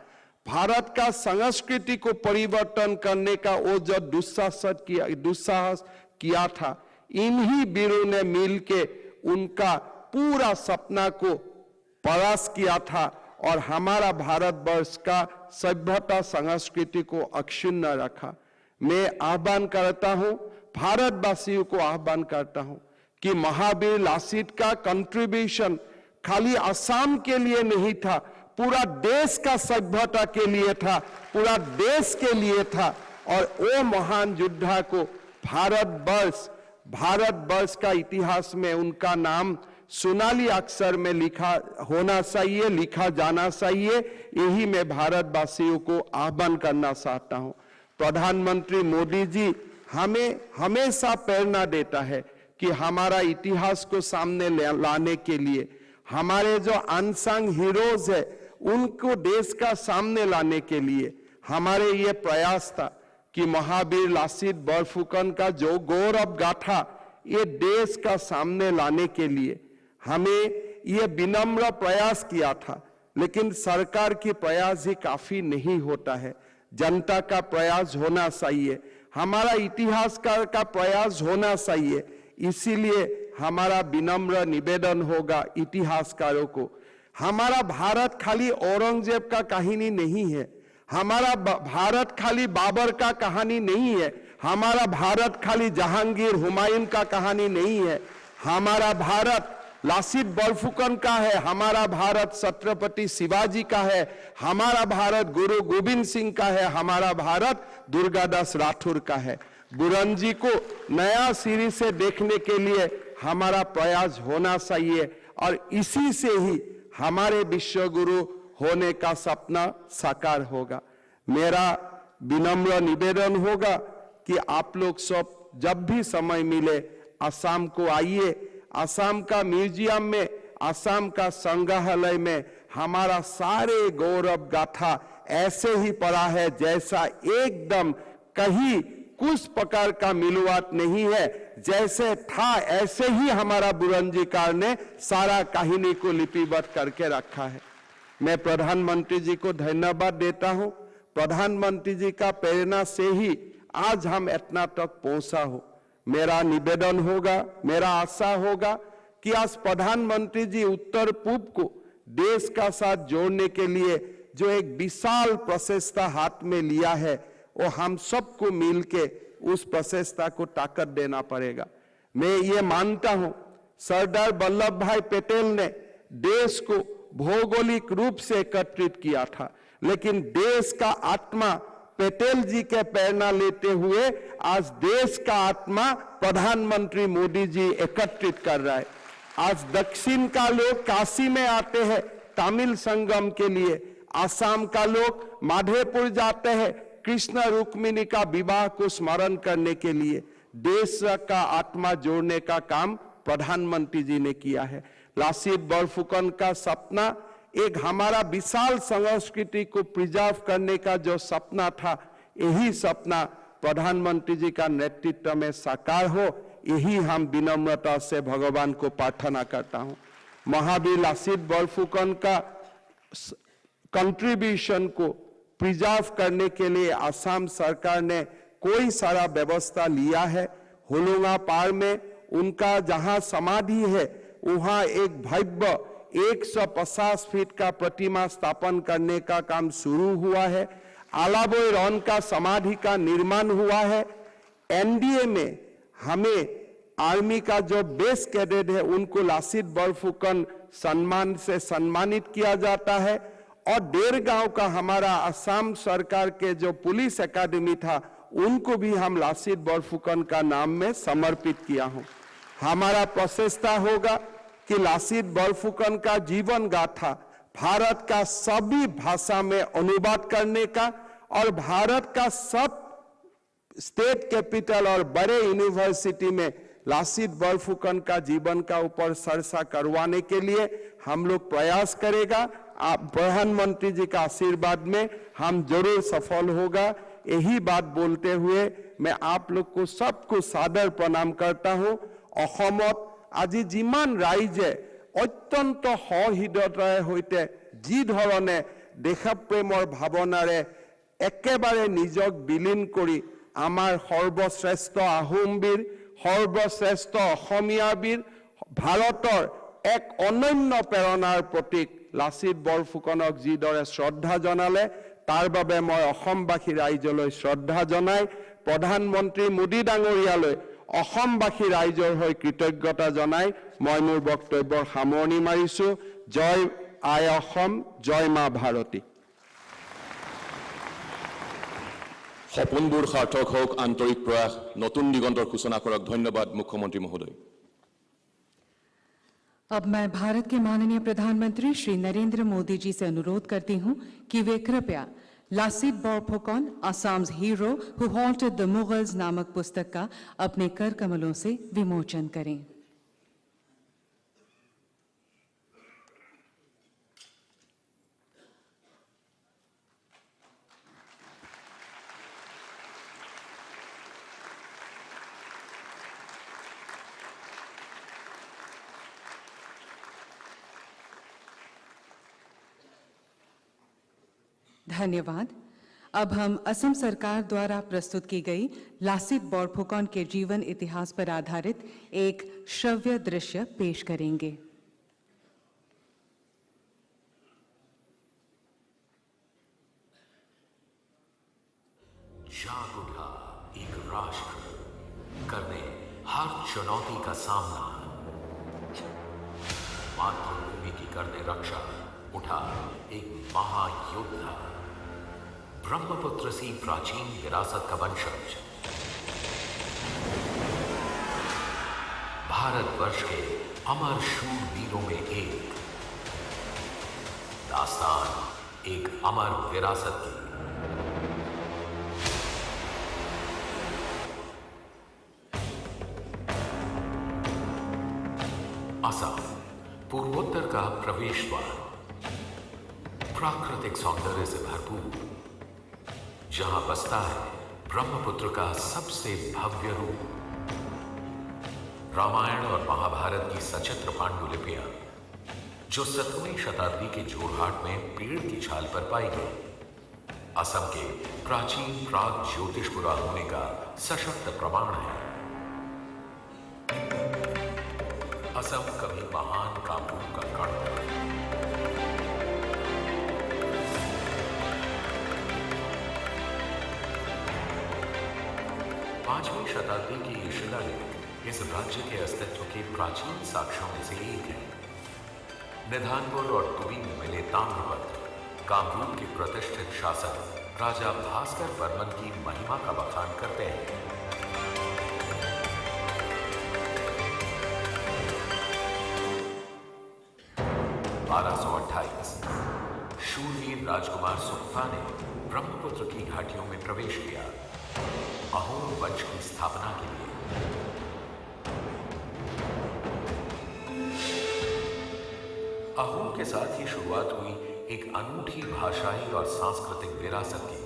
भारत का संस्कृति को परिवर्तन करने का वो जो दुस्साहस किया था, इन्हीं वीरों ने मिलके उनका पूरा सपना को परास्त किया था और हमारा भारतवर्ष का सभ्यता संस्कृति को अक्षुण्ण रखा। मैं आह्वान करता हूं, भारतवासियों को आह्वान करता हूं कि महावीर लासित का कंट्रीब्यूशन खाली असम के लिए नहीं था, पूरा देश का सभ्यता के लिए था, पूरा देश के लिए था। और वो महान योद्धा को भारतवर्ष का इतिहास में उनका नाम सोनाली अक्षर में लिखा होना चाहिए, लिखा जाना चाहिए। यही मैं भारतवासियों को आह्वान करना चाहता हूं। प्रधानमंत्री मोदी जी हमें हमेशा प्रेरणा देता है कि हमारा इतिहास को सामने लाने के लिए, हमारे जो अनसंग हीरोज है उनको देश का सामने लाने के लिए हमारे ये प्रयास था कि महावीर लासित बरफुकन का जो गौरव गाथा ये देश का सामने लाने के लिए हमें ये विनम्र प्रयास किया था। लेकिन सरकार की प्रयास ही काफी नहीं होता है, जनता का प्रयास होना चाहिए, हमारा इतिहासकार का प्रयास होना चाहिए। इसीलिए हमारा विनम्र निवेदन होगा इतिहासकारों को, हमारा भारत खाली औरंगजेब का कहानी नहीं है, हमारा भारत खाली बाबर का कहानी नहीं है, हमारा भारत खाली जहांगीर हुमायूं का कहानी नहीं है, हमारा भारत लासित बरफुकन का है, हमारा भारत छत्रपति शिवाजी का है, हमारा भारत गुरु गोविंद सिंह का है, हमारा भारत दुर्गादास राठौर का है। बुरंजी को नया सिरे से देखने के लिए हमारा प्रयास होना चाहिए और इसी से ही हमारे विश्व गुरु होने का सपना साकार होगा। मेरा विनम्र निवेदन होगा कि आप लोग सब जब भी समय मिले असम को आइए, असम का म्यूजियम में, असम का संग्रहालय में हमारा सारे गौरव गाथा ऐसे ही पड़ा है जैसा एकदम कहीं कुछ प्रकार का मिलवाट नहीं है, जैसे था ऐसे ही हमारा बुरंजीकार ने सारा कहानी को लिपिबद्ध करके रखा है। मैं प्रधानमंत्री जी को धन्यवाद देता हूं। प्रधानमंत्री जी का प्रेरणा से ही आज हम इतना तक पहुंचा हो। मेरा निवेदन होगा, मेरा आशा होगा कि आज प्रधानमंत्री जी उत्तर पूर्व को देश का साथ जोड़ने के लिए जो एक विशाल प्रचेष्टा हाथ में लिया है वो हम सबको मिलके उस प्रचेष्टा को ताकत देना पड़ेगा। मैं ये मानता हूं सरदार वल्लभ भाई पटेल ने देश को भौगोलिक रूप से एकत्रित किया था, लेकिन देश का आत्मा पटेल जी के प्रेरणा लेते हुए आज देश का आत्मा प्रधानमंत्री मोदी जी एकत्रित कर रहा है। आज दक्षिण का लोग काशी में आते हैं तमिल संगम के लिए, आसाम का लोग माधेपुर जाते हैं कृष्ण रुक्मिणी का विवाह को स्मरण करने के लिए। देश का आत्मा जोड़ने का काम प्रधानमंत्री जी ने किया है। लासित बरफुकन का सपना एक हमारा विशाल संस्कृति को प्रिजर्व करने का जो सपना था, यही सपना प्रधानमंत्री जी का नेतृत्व में साकार हो, यही हम विनम्रता से भगवान को प्रार्थना करता हूं। महावीर लासित बरफुकन का कंट्रीब्यूशन को प्रिजर्व करने के लिए असम सरकार ने कोई सारा व्यवस्था लिया है। होलोंगा पार में उनका जहां समाधि है वहां एक भव्य 150 फीट का प्रतिमा स्थापन करने का काम शुरू हुआ है। आलाबोई रॉन का समाधि का निर्माण हुआ है। एनडीए में हमें आर्मी का जो बेस कैडेट है उनको लासित बरफुकन सम्मान से सम्मानित किया जाता है। और डेरगांव का हमारा असम सरकार के जो पुलिस एकेडमी था उनको भी हम लासित बरफुकन का नाम में समर्पित किया हूं। हमारा प्रचेष्टा होगा कि लासित बरफुकन का जीवन गाथा भारत का सभी भाषा में अनुवाद करने का और भारत का सब स्टेट कैपिटल और बड़े यूनिवर्सिटी में लासित बरफुकन का जीवन का ऊपर चर्चा करवाने के लिए हम लोग प्रयास करेगा। आप प्रधानमंत्री जी का आशीर्वाद में हम जरूर सफल होगा। यही बात बोलते हुए मैं आप लोग को सबको सादर प्रणाम करता हूं। অসমত আজি যিমান ৰাইজে অত্যন্ত সহৃদয়তাৰ সৈতে যি ধৰণে দেশপ্ৰেমৰ ভাৱনাৰে একেবাৰে নিজক বিলীন কৰি আমাৰ সৰ্বশ্ৰেষ্ঠ আহোম বীৰ, সৰ্বশ্ৰেষ্ঠ অসমীয়া বীৰ, ভাৰতৰ এক অনন্য প্ৰেৰণাৰ প্ৰতীক লাচিত বৰফুকনক যিদৰে শ্ৰদ্ধা জনালে তাৰ বাবে মই অসমবাসী ৰাইজলৈ শ্ৰদ্ধা জনাই প্ৰধানমন্ত্ৰী মোদী ডাঙৰীয়ালৈ অসমবাসী ৰাইজৰ হৈ কৃতজ্ঞতা জনাই মই মোৰ বক্তব্যৰ সামৰণি মাৰিছো। জয় আই অসম, জয় মা ভাৰতী। সপোনবোৰ সাৰ্থক হওক, আন্তৰিক প্ৰয়াস নতুন দিগন্তৰ সূচনা কৰক। ধন্যবাদ মুখ্যমন্ত্ৰী মহোদয়। अब मैं भारत के माननीय प्रधानमंत्री श्री नरेंद्र मोदी जी से अनुरोध करती हूं कि वे कृपया Lachit Borphukan Assam's hero who haunted the Mughals नामक पुस्तक का अपने कर कमलों से विमोचन करें। धन्यवाद। अब हम असम सरकार द्वारा प्रस्तुत की गई लासित बोरफुकन के जीवन इतिहास पर आधारित एक श्रव्य दृश्य पेश करेंगे। जाग उठा एक राष्ट्र करने हर चुनौती का सामना, मातृभूमि की करने रक्षा उठा एक महायोद्धा, ब्रह्मपुत्र सी प्राचीन विरासत का वंशज, भारतवर्ष के अमर शूरवीरों में एक दास्तान, एक अमर विरासत की। असम पूर्वोत्तर का प्रवेश द्वार, प्राकृतिक सौंदर्य से भरपूर, जहां बसता है ब्रह्मपुत्र का सबसे भव्य रूप। रामायण और महाभारत की सचित्र पांडुलिपियां जो 17वीं शताब्दी के जोरहाट में पेड़ की छाल पर पाई गई, असम के प्राचीन प्राग ज्योतिषपुरा होने का सशक्त प्रमाण है। असम कभी महान कामरूप का गढ़ था। 5वीं शताब्दी की ये शिलालेख इस राज्य के अस्तित्व के प्राचीन साक्ष्यों में से एक है। निधानपुर और तुबी में मिले ताम्रपत्र कामरूप के प्रतिष्ठित शासक राजा भास्कर वर्मन की महिमा का बखान करते हैं। शूरवीर राजकुमार सुख्फा ने ब्रह्मपुत्र की घाटियों में प्रवेश किया अहोम वंश की स्थापना के लिए। अहोम के साथ ही शुरुआत हुई एक अनूठी भाषाई और सांस्कृतिक विरासत की,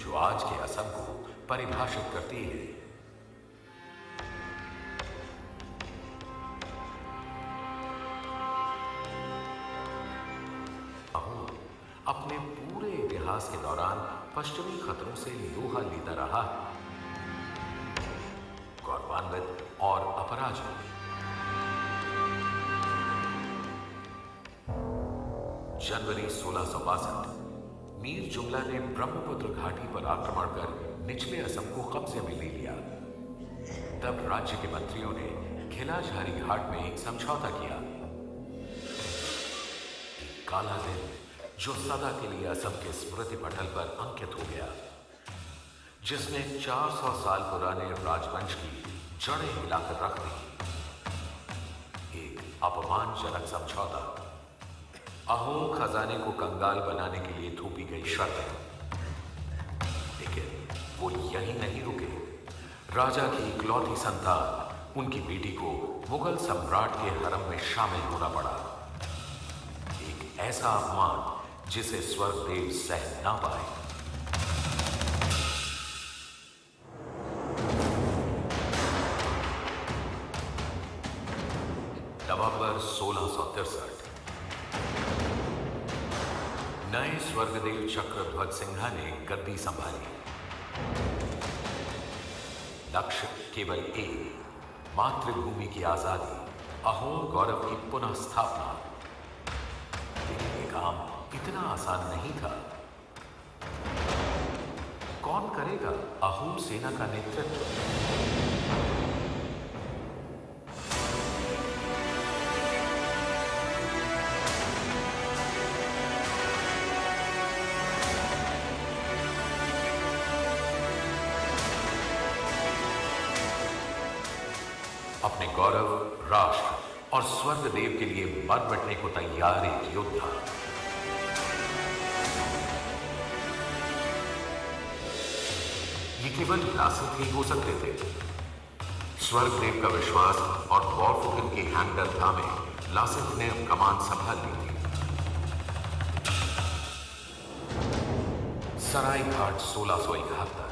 जो आज के असम को परिभाषित करती है। अहोम अपने पूरे इतिहास के दौरान पश्चिमी खतरों से लोहा लेता रहा, गौरवान्वित और अपराजित। जनवरी 1662 मीर जुमला ने ब्रह्मपुत्र घाटी पर आक्रमण कर निचले असम को कब्जे में ले लिया। तब राज्य के मंत्रियों ने खिलाझारी घाट में एक समझौता किया। एक काला दिन जो सदा के लिए असम के स्मृति पटल पर अंकित हो गया, जिसने 400 साल पुराने राजवंश की जड़ें मिलाकर रख दी। एक अपमानजनक समझौता, अहोम खजाने को कंगाल बनाने के लिए थोपी गई शर्तें। लेकिन वो यहीं नहीं रुके। राजा की इकलौती संतान, उनकी बेटी को मुगल सम्राट के हरम में शामिल होना पड़ा। एक ऐसा अपमान जिसे स्वर्गदेव सह ना पाए। नवंबर 1663 नए स्वर्गदेव चक्रध्वज सिंहा ने गद्दी संभाली। लक्ष्य केवल एक, मातृभूमि की आजादी, अहोम गौरव की पुनः स्थापना। लेकिन ये काम इतना आसान नहीं था। कौन करेगा अहोम सेना का नेतृत्व? अपने गौरव, राष्ट्र और स्वर्ग देव के लिए मर मिटने को तैयार एक योद्धा। ये केवल लासित ही हो सकते थे। स्वर्ग देव का विश्वास और बॉरफुकन के हैंडल थामे लासित ने कमान संभाल ली थी। सरायघाट 1671।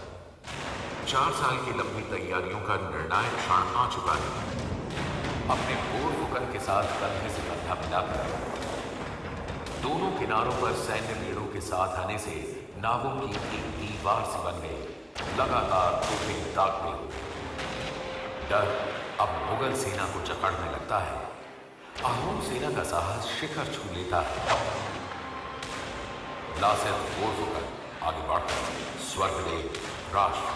4 साल की लंबी तैयारियों का निर्णायक क्षण आ चुका है। अपने बॉरफुकन के साथ कंधे से कंधा मिलाकर दोनों किनारों पर सैन्य भीड़ों के साथ आने से नावों की एक दीवार से बन गई। लगातार तोपें दागते हुए डर अब मुगल सेना को जकड़ने लगता है। अहोम सेना का साहस शिखर छू लेता है। लासित बॉरफुकन आगे बढ़कर स्वर्गदेव, राष्ट्र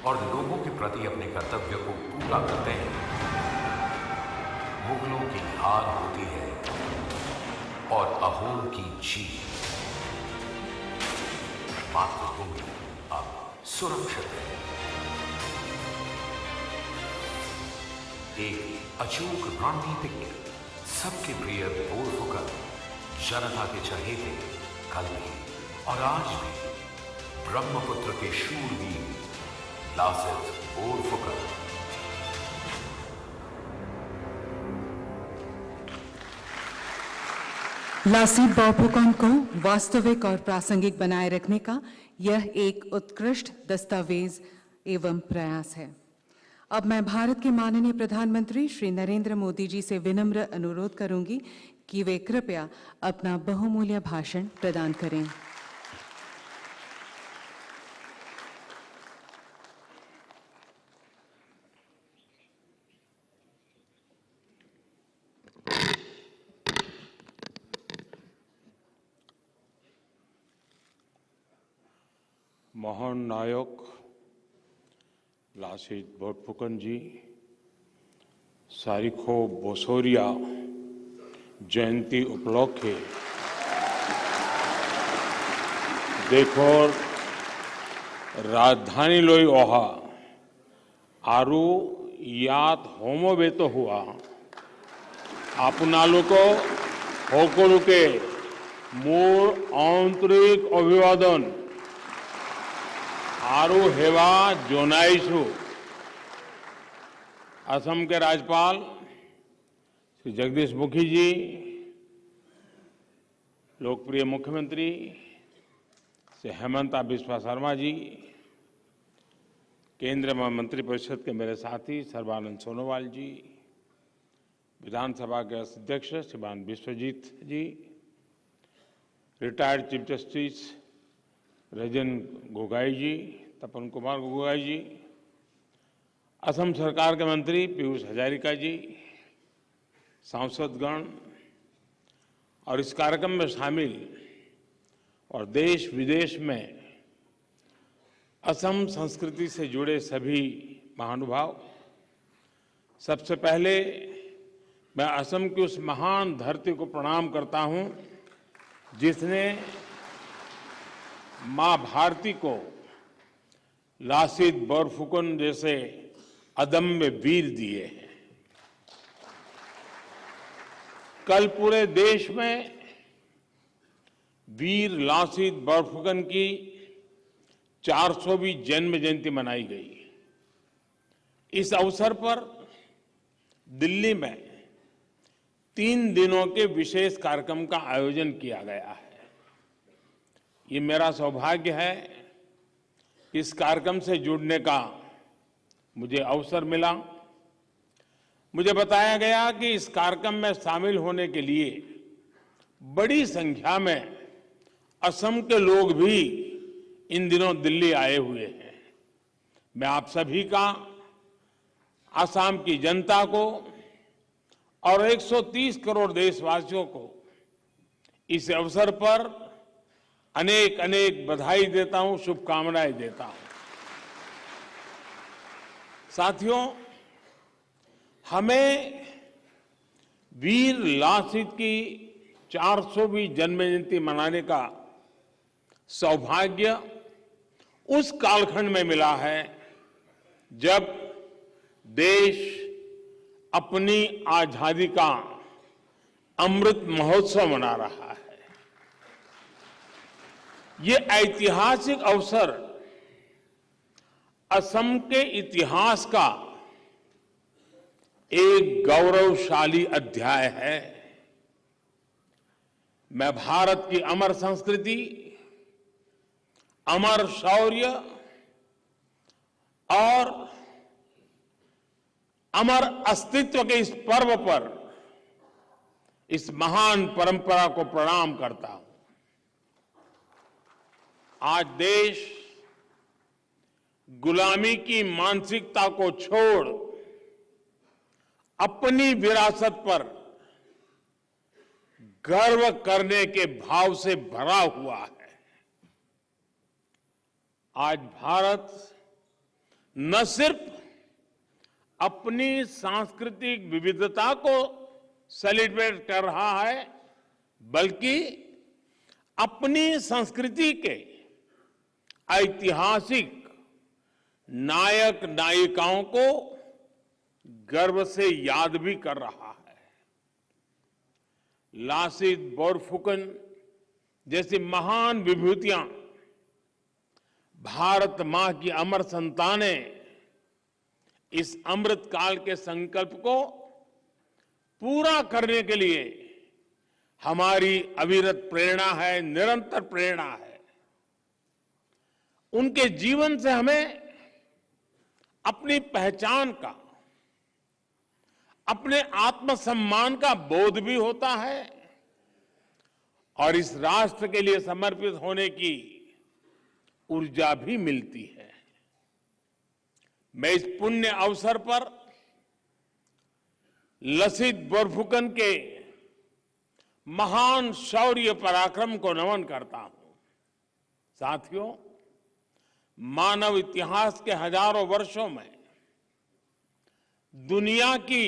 और लोगों के प्रति अपने कर्तव्य को पूरा करते हैं। मुगलों की हार होती है और अहोम की जीत। मातृभूमि अब सुरक्षित है। एक अचूक रणनीतिज्ञ, सबके प्रिय बॉरफुकन जनता के चहेते कल भी और आज भी ब्रह्मपुत्र के शूरवीर लासित बॉरफुकन। लासित बॉरफुकन को वास्तविक और प्रासंगिक बनाए रखने का यह एक उत्कृष्ट दस्तावेज एवं प्रयास है। अब मैं भारत के माननीय प्रधानमंत्री श्री नरेंद्र मोदी जी से विनम्र अनुरोध करूंगी कि वे कृपया अपना बहुमूल्य भाषण प्रदान करें। महान नायक लासित बोरफुकन जी सारिखो बोसोरिया जयंती उपलक्षे देशर राजधानी लई अहा आरु यात होमोबेत हुआ आपनालोको সকলোকে मोर आंतरिक अभिवादन आरु हेवा जोनाइछु। असम के राज्यपाल श्री जगदीश मुखी जी, लोकप्रिय मुख्यमंत्री श्री हेमंत बिस्वा शर्मा जी, केंद्रीय मंत्रिपरिषद के मेरे साथी सर्बानंद सोनोवाल जी, विधानसभा के अध्यक्ष श्रीमान Vishwajit ji, retired chief justice Ranjan Gogoi ji, Tapan Kumar Gogoi ji, Assam सरकार के मंत्री पीयूष हजारिका जी, सांसदगण और इस कार्यक्रम में शामिल और देश विदेश में असम संस्कृति से जुड़े सभी महानुभाव, सबसे पहले मैं असम की उस महान धरती को प्रणाम करता हूं जिसने मां भारती को लासित बोरफुकन जैसे अदम्य वीर दिए हैं। कल पूरे देश में वीर लासित बोरफुकन की 400वीं जन्म जयंती मनाई गई। इस अवसर पर दिल्ली में 3 दिनों के विशेष कार्यक्रम का आयोजन किया गया है। ये मेरा सौभाग्य है कि इस कार्यक्रम से जुड़ने का मुझे अवसर मिला। मुझे बताया गया कि इस कार्यक्रम में शामिल होने के लिए बड़ी संख्या में असम के लोग भी इन दिनों दिल्ली आए हुए हैं। मैं आप सभी का, असम की जनता को और 130 करोड़ देशवासियों को इस अवसर पर अनेक अनेक बधाई देता हूं, शुभकामनाएं देता हूं। साथियों, हमें वीर लासित की 400वीं जन्म जयंती मनाने का सौभाग्य उस कालखंड में मिला है जब देश अपनी आजादी का अमृत महोत्सव मना रहा है। ये ऐतिहासिक अवसर असम के इतिहास का एक गौरवशाली अध्याय है। मैं भारत की अमर संस्कृति, अमर शौर्य और अमर अस्तित्व के इस पर्व पर इस महान परंपरा को प्रणाम करता हूं। आज देश गुलामी की मानसिकता को छोड़ अपनी विरासत पर गर्व करने के भाव से भरा हुआ है। आज भारत न सिर्फ अपनी सांस्कृतिक विविधता को सेलिब्रेट कर रहा है, बल्कि अपनी संस्कृति के ऐतिहासिक नायक नायिकाओं को गर्व से याद भी कर रहा है। लासित बोरफुकन जैसी महान विभूतियां भारत मां की अमर संतानें इस अमृत काल के संकल्प को पूरा करने के लिए हमारी अविरत प्रेरणा है, निरंतर प्रेरणा है। उनके जीवन से हमें अपनी पहचान का, अपने आत्मसम्मान का बोध भी होता है और इस राष्ट्र के लिए समर्पित होने की ऊर्जा भी मिलती है। मैं इस पुण्य अवसर पर लसित बोरफुकन के महान शौर्य पराक्रम को नमन करता हूं। साथियों, मानव इतिहास के हजारों वर्षों में दुनिया की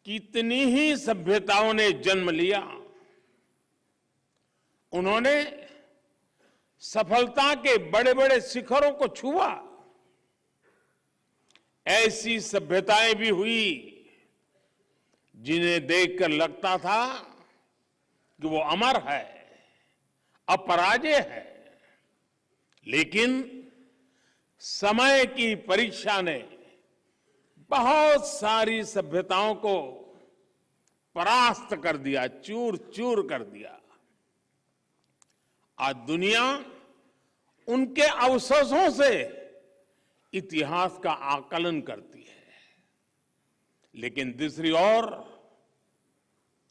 कितनी ही सभ्यताओं ने जन्म लिया। उन्होंने सफलता के बड़े बड़े शिखरों को छुआ। ऐसी सभ्यताएं भी हुई जिन्हें देखकर लगता था कि वो अमर है, अपराजेय है, लेकिन समय की परीक्षा ने बहुत सारी सभ्यताओं को परास्त कर दिया, चूर चूर कर दिया। आज दुनिया उनके अवशेषों से इतिहास का आकलन करती है, लेकिन दूसरी ओर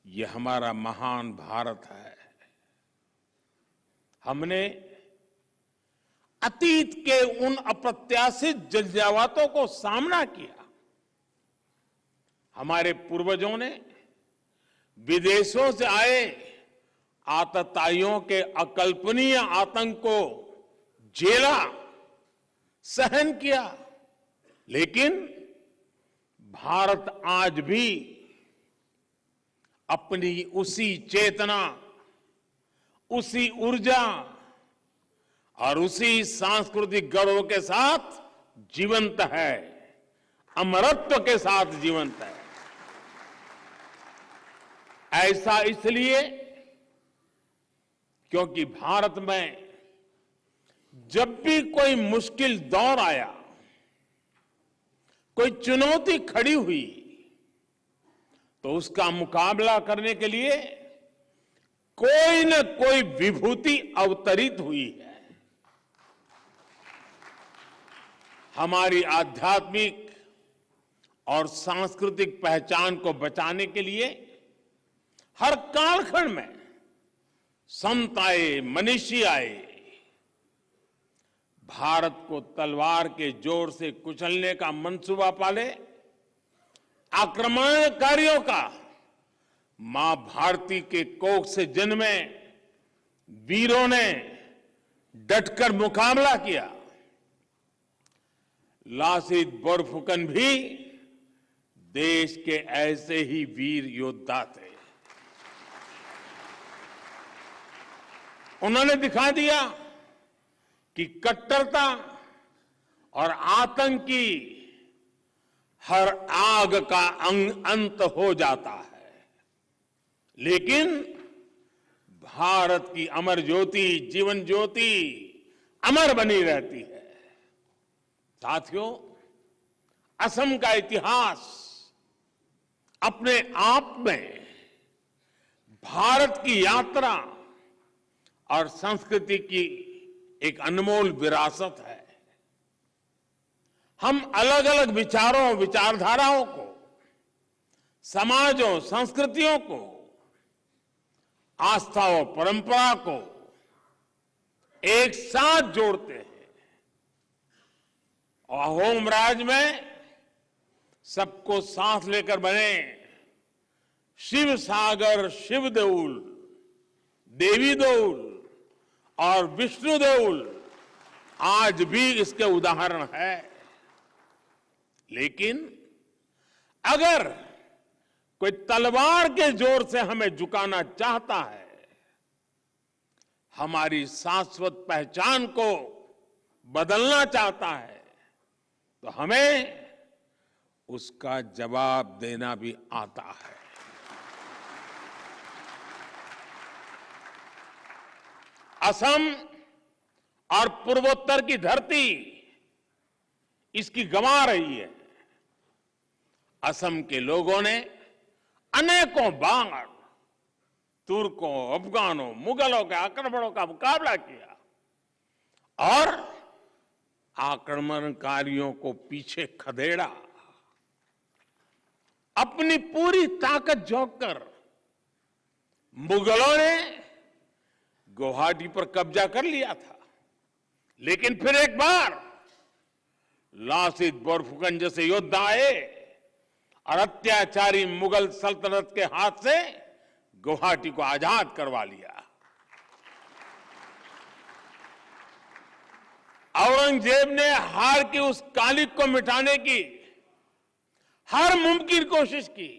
ये हमारा महान भारत है। हमने अतीत के उन अप्रत्याशित जंझावातों को सामना किया। हमारे पूर्वजों ने विदेशों से आए आतताइयों के अकल्पनीय आतंक को झेला, सहन किया, लेकिन भारत आज भी अपनी उसी चेतना, उसी ऊर्जा और उसी सांस्कृतिक गौरव के साथ जीवंत है, अमरत्व के साथ जीवंत है। ऐसा इसलिए क्योंकि भारत में जब भी कोई मुश्किल दौर आया, कोई चुनौती खड़ी हुई, तो उसका मुकाबला करने के लिए कोई न कोई विभूति अवतरित हुई है। हमारी आध्यात्मिक और सांस्कृतिक पहचान को बचाने के लिए हर कालखंड में संत आए, मनीषी आए। भारत को तलवार के जोर से कुचलने का मंसूबा पाले, आक्रमणकारियों का मां भारती के कोख से जन्मे वीरों ने डटकर मुकाबला किया। लासित बोरफुकन भी देश के ऐसे ही वीर योद्धा थे। उन्होंने दिखा दिया कि कट्टरता और आतंक की हर आग का अंत हो जाता है, लेकिन भारत की अमर ज्योति, जीवन ज्योति अमर बनी रहती है। साथियों, असम का इतिहास अपने आप में भारत की यात्रा और संस्कृति की एक अनमोल विरासत है। हम अलग अलग विचारों, विचारधाराओं को, समाजों, संस्कृतियों को, आस्था और परंपरा को एक साथ जोड़ते हैं और अहोम राज में सबको साथ लेकर बने शिव सागर, शिव देउल, देवी देउल और विष्णु देउल आज भी इसके उदाहरण है। लेकिन अगर कोई तलवार के जोर से हमें झुकाना चाहता है, हमारी शाश्वत पहचान को बदलना चाहता है, तो हमें उसका जवाब देना भी आता है। असम और पूर्वोत्तर की धरती इसकी गंवा रही है। असम के लोगों ने अनेकों बार तुर्कों, अफगानों, मुगलों के आक्रमणों का मुकाबला किया और आक्रमणकारियों को पीछे खदेड़ा। अपनी पूरी ताकत झोंककर मुगलों ने गुवाहाटी पर कब्जा कर लिया था, लेकिन फिर एक बार लासित बोरफुकन जैसे योद्धा आए और अत्याचारी मुगल सल्तनत के हाथ से गुवाहाटी को आजाद करवा लिया। औरंगजेब ने हार की उस कालिक को मिटाने की हर मुमकिन कोशिश की,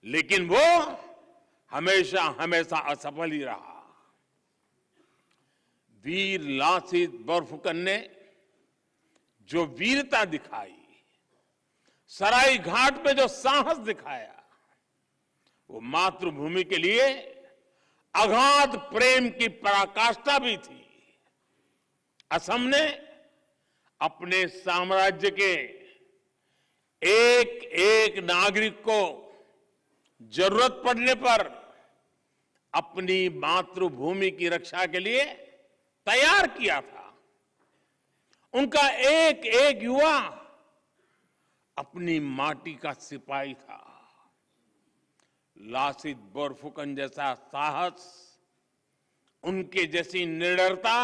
लेकिन वो हमेशा हमेशा असफल ही रहा। वीर लासित बोरफुकन ने जो वीरता दिखाई, सराय घाट पे जो साहस दिखाया, वो मातृभूमि के लिए अगाध प्रेम की पराकाष्ठा भी थी। असम ने अपने साम्राज्य के एक एक नागरिक को जरूरत पड़ने पर अपनी मातृभूमि की रक्षा के लिए तैयार किया था। उनका एक एक युवा अपनी माटी का सिपाही था। लासित बोरफुकन जैसा साहस, उनके जैसी निडरता,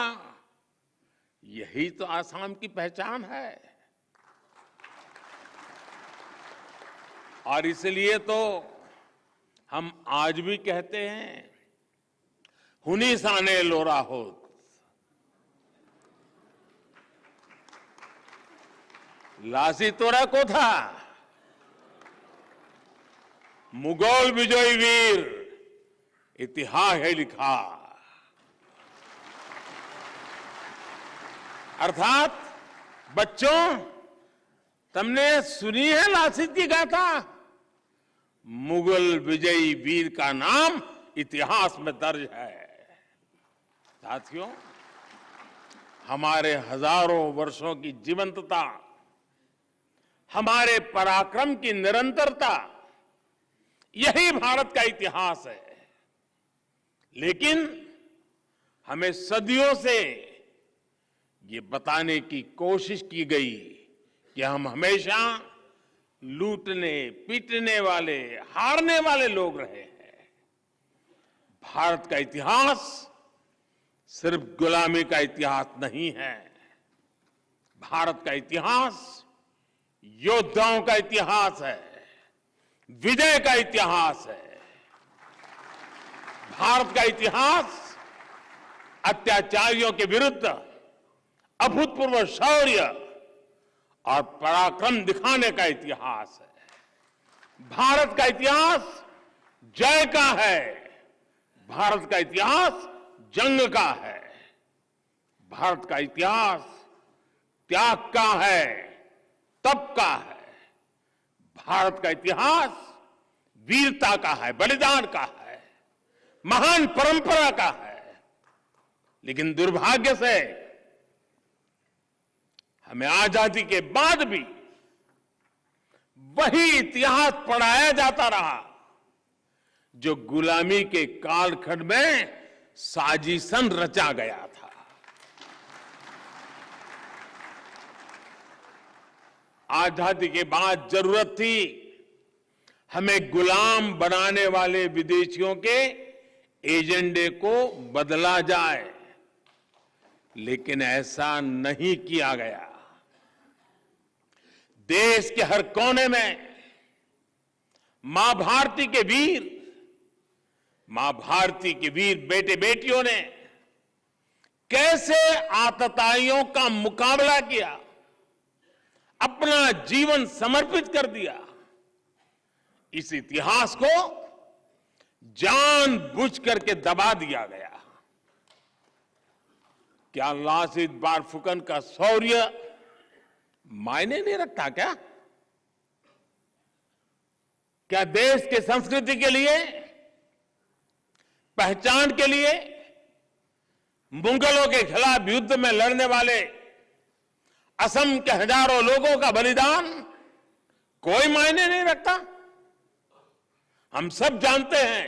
यही तो आसाम की पहचान है। और इसलिए तो हम आज भी कहते हैं, हुनी साने लोरा होत। लासी तोरा को था, मुगल विजयी वीर इतिहास है लिखा। अर्थात बच्चों, तुमने सुनी है लासित की गाथा? मुगल विजयी वीर का नाम इतिहास में दर्ज है। साथियों, हमारे हजारों वर्षों की जीवंतता, हमारे पराक्रम की निरंतरता, यही भारत का इतिहास है। लेकिन हमें सदियों से ये बताने की कोशिश की गई कि हम हमेशा लूटने, पीटने वाले, हारने वाले लोग रहे हैं। भारत का इतिहास सिर्फ गुलामी का इतिहास नहीं है। भारत का इतिहास योद्धाओं का इतिहास है, विजय का इतिहास है। भारत का इतिहास अत्याचारियों के विरुद्ध अभूतपूर्व शौर्य और पराक्रम दिखाने का इतिहास है। भारत का इतिहास जय का है, भारत का इतिहास जंग का है, भारत का इतिहास त्याग का है, तप का है, भारत का इतिहास वीरता का है, बलिदान का है, महान परंपरा का है। लेकिन दुर्भाग्य से हमें आजादी के बाद भी वही इतिहास पढ़ाया जाता रहा जो गुलामी के कालखंड में साजिशन रचा गया था। आजादी के बाद जरूरत थी हमें गुलाम बनाने वाले विदेशियों के एजेंडे को बदला जाए, लेकिन ऐसा नहीं किया गया। देश के हर कोने में मां भारती के वीर बेटे बेटियों ने कैसे आतताइयों का मुकाबला किया, अपना जीवन समर्पित कर दिया, इस इतिहास को जानबूझ करके दबा दिया गया। क्या लासित बारफुकन का शौर्य मायने नहीं रखता क्या? क्या देश के संस्कृति के लिए, पहचान के लिए मुगलों के खिलाफ युद्ध में लड़ने वाले असम के हजारों लोगों का बलिदान कोई मायने नहीं रखता? हम सब जानते हैं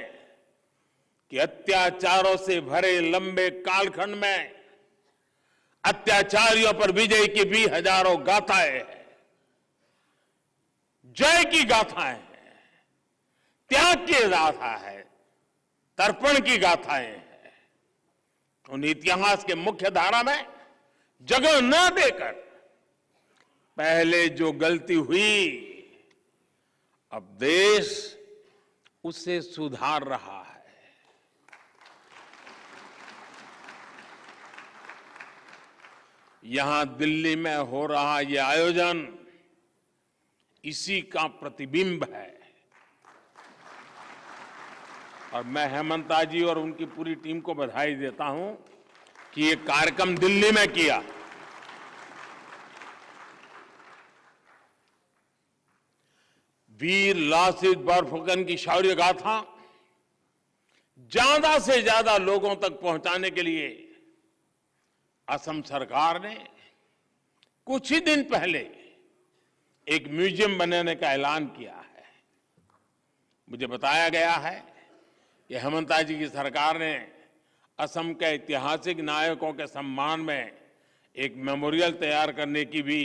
कि अत्याचारों से भरे लंबे कालखंड में अत्याचारियों पर विजय की भी हजारों गाथाएं हैं, जय की गाथाएं हैं, त्याग की गाथा है, तर्पण की गाथाएं हैं। उन इतिहास के मुख्य धारा में जगह न देकर पहले जो गलती हुई, अब देश उसे सुधार रहा है। यहां दिल्ली में हो रहा यह आयोजन इसी का प्रतिबिंब है। और मैं हेमंता जी और उनकी पूरी टीम को बधाई देता हूं कि ये कार्यक्रम दिल्ली में किया। वीर लासित बरफुकन की शौर्य गाथा ज्यादा से ज्यादा लोगों तक पहुंचाने के लिए असम सरकार ने कुछ ही दिन पहले एक म्यूजियम बनाने का ऐलान किया है। मुझे बताया गया है कि हेमंता जी की सरकार ने असम के ऐतिहासिक नायकों के सम्मान में एक मेमोरियल तैयार करने की भी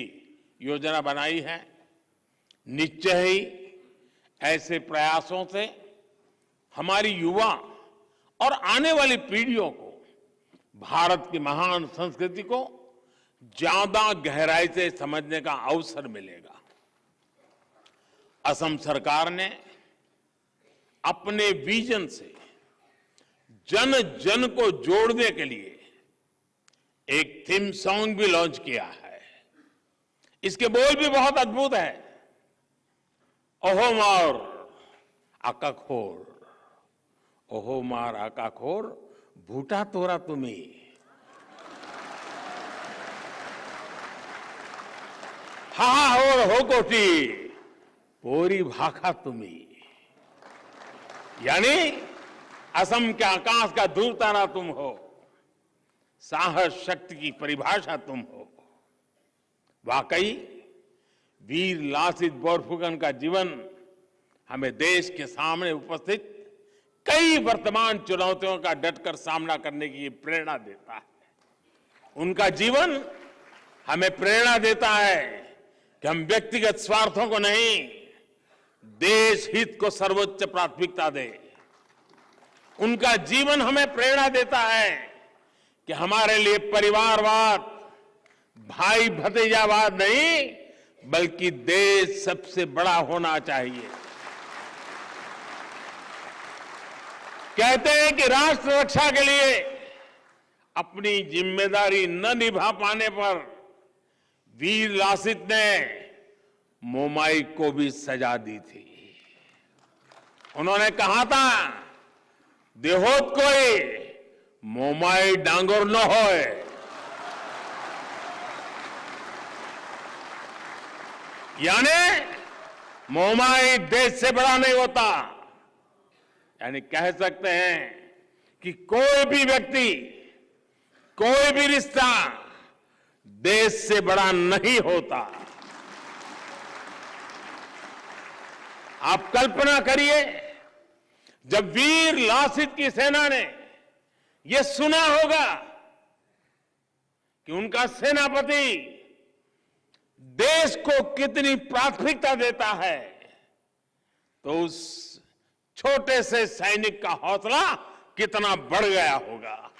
योजना बनाई है। निश्चय ही ऐसे प्रयासों से हमारी युवा और आने वाली पीढ़ियों को भारत की महान संस्कृति को ज्यादा गहराई से समझने का अवसर मिलेगा। असम सरकार ने अपने विजन से जन जन को जोड़ने के लिए एक थीम सॉन्ग भी लॉन्च किया है। इसके बोल भी बहुत अद्भुत है। ओहो मार आकाखोर, ओहो मार आकाखोर, भूटा तोरा तुम्ही, हा और हो कोटी पोरी भाखा तुम्ही। यानी असम के आकाश का ध्रुव तारा तुम हो, साहस शक्ति की परिभाषा तुम हो। वाकई वीर लासित बोरफुकन का जीवन हमें देश के सामने उपस्थित कई वर्तमान चुनौतियों का डटकर सामना करने की प्रेरणा देता है। उनका जीवन हमें प्रेरणा देता है कि हम व्यक्तिगत स्वार्थों को नहीं, देश हित को सर्वोच्च प्राथमिकता दें। उनका जीवन हमें प्रेरणा देता है कि हमारे लिए परिवारवाद, भाई भतीजावाद नहीं, बल्कि देश सबसे बड़ा होना चाहिए। कहते हैं कि राष्ट्र रक्षा के लिए अपनी जिम्मेदारी न निभा पाने पर वीर लासित ने मोमाई को भी सजा दी थी। उन्होंने कहा था, देहोत कोई मोमाई डांगोर न होए। यानी मोहमाई देश से बड़ा नहीं होता। यानी कह सकते हैं कि कोई भी व्यक्ति, कोई भी रिश्ता देश से बड़ा नहीं होता। आप कल्पना करिए, जब वीर लासित की सेना ने यह सुना होगा कि उनका सेनापति देश को कितनी प्राथमिकता देता है, तो उस छोटे से सैनिक का हौसला कितना बढ़ गया होगा।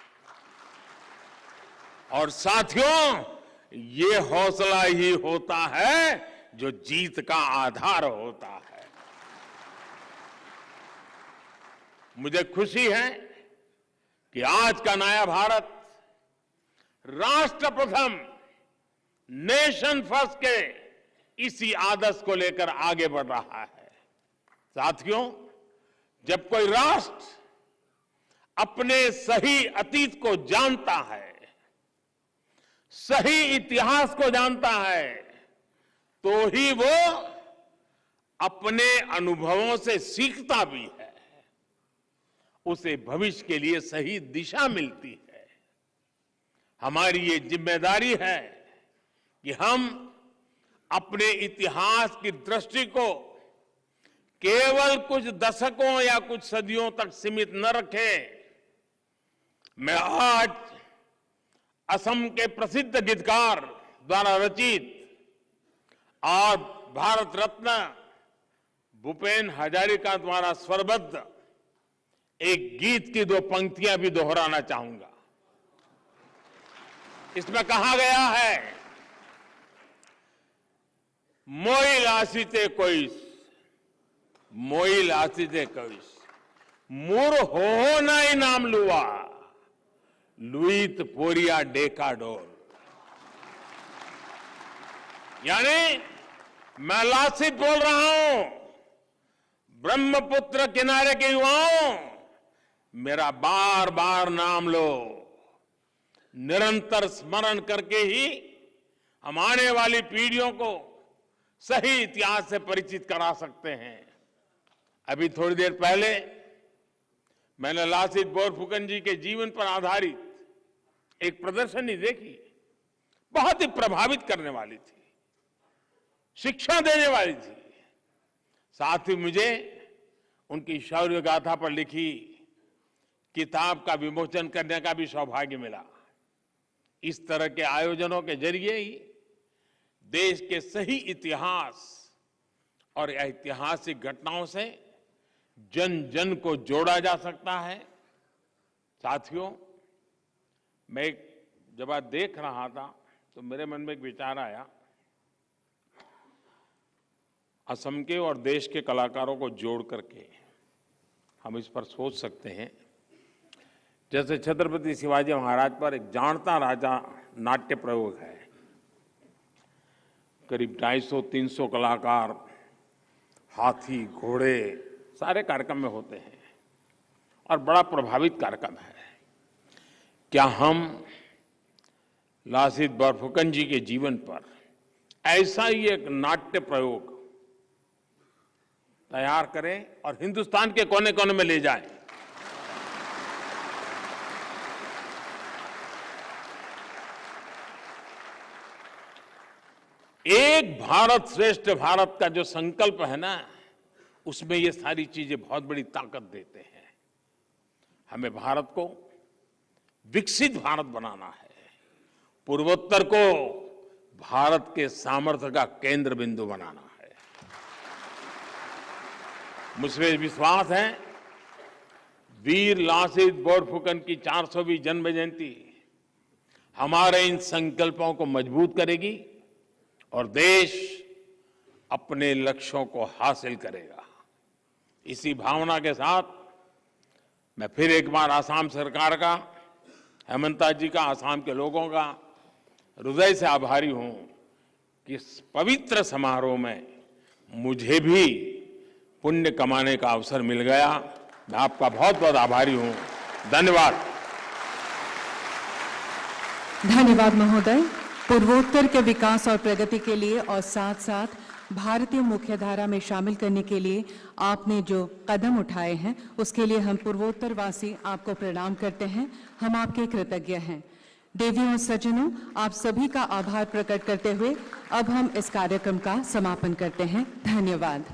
और साथियों, ये हौसला ही होता है जो जीत का आधार होता है। मुझे खुशी है कि आज का नया भारत राष्ट्र प्रथम, नेशन फर्स्ट के इसी आदर्श को लेकर आगे बढ़ रहा है। साथियों, जब कोई राष्ट्र अपने सही अतीत को जानता है, सही इतिहास को जानता है, तो ही वो अपने अनुभवों से सीखता भी है, उसे भविष्य के लिए सही दिशा मिलती है। हमारी ये जिम्मेदारी है कि हम अपने इतिहास की दृष्टि को केवल कुछ दशकों या कुछ सदियों तक सीमित न रखें। मैं आज असम के प्रसिद्ध गीतकार द्वारा रचित और भारत रत्न भूपेन हजारिका द्वारा स्वरबद्ध एक गीत की दो पंक्तियां भी दोहराना चाहूंगा। इसमें कहा गया है, मोई लासीते कोइस, मोई लासीते कोइस, मुर हो नाई नाम लुआ, लुईत पोरिया डेका डोल। यानी मैं लासित बोल रहा हूं, ब्रह्मपुत्र किनारे के युवाओं, मेरा बार बार नाम लो। निरंतर स्मरण करके ही हम आने वाली पीढ़ियों को सही इतिहास से परिचित करा सकते हैं। अभी थोड़ी देर पहले मैंने लासित बोरफुकन जी के जीवन पर आधारित एक प्रदर्शनी देखी, बहुत ही प्रभावित करने वाली थी, शिक्षा देने वाली थी। साथ ही मुझे उनकी शौर्य गाथा पर लिखी किताब का विमोचन करने का भी सौभाग्य मिला। इस तरह के आयोजनों के जरिए ही देश के सही इतिहास और ऐतिहासिक घटनाओं से जन जन को जोड़ा जा सकता है। साथियों, मैं जब आज देख रहा था तो मेरे मन में एक विचार आया, असम के और देश के कलाकारों को जोड़ करके हम इस पर सोच सकते हैं। जैसे छत्रपति शिवाजी महाराज पर एक जानता राजा नाट्य प्रयोग है, करीब 250-300 कलाकार, हाथी, घोड़े, सारे कार्यक्रम में होते हैं और बड़ा प्रभावित कार्यक्रम है। क्या हम लासित बोरफुकन जी के जीवन पर ऐसा ही एक नाट्य प्रयोग तैयार करें और हिंदुस्तान के कोने कोने में ले जाएं? एक भारत श्रेष्ठ भारत का जो संकल्प है ना, उसमें ये सारी चीजें बहुत बड़ी ताकत देते हैं। हमें भारत को विकसित भारत बनाना है, पूर्वोत्तर को भारत के सामर्थ्य का केंद्र बिंदु बनाना है। मुझे विश्वास है वीर लासित बोरफुकन की 400वीं जन्म जयंती हमारे इन संकल्पों को मजबूत करेगी और देश अपने लक्ष्यों को हासिल करेगा। इसी भावना के साथ मैं फिर एक बार आसाम सरकार का, हेमंता जी का, आसाम के लोगों का हृदय से आभारी हूं कि इस पवित्र समारोह में मुझे भी पुण्य कमाने का अवसर मिल गया। मैं आपका बहुत बहुत आभारी हूं। धन्यवाद। धन्यवाद महोदय। पूर्वोत्तर के विकास और प्रगति के लिए और साथ साथ भारतीय मुख्यधारा में शामिल करने के लिए आपने जो कदम उठाए हैं उसके लिए हम पूर्वोत्तरवासी आपको प्रणाम करते हैं। हम आपके कृतज्ञ हैं। देवियों और सज्जनों, आप सभी का आभार प्रकट करते हुए अब हम इस कार्यक्रम का समापन करते हैं। धन्यवाद।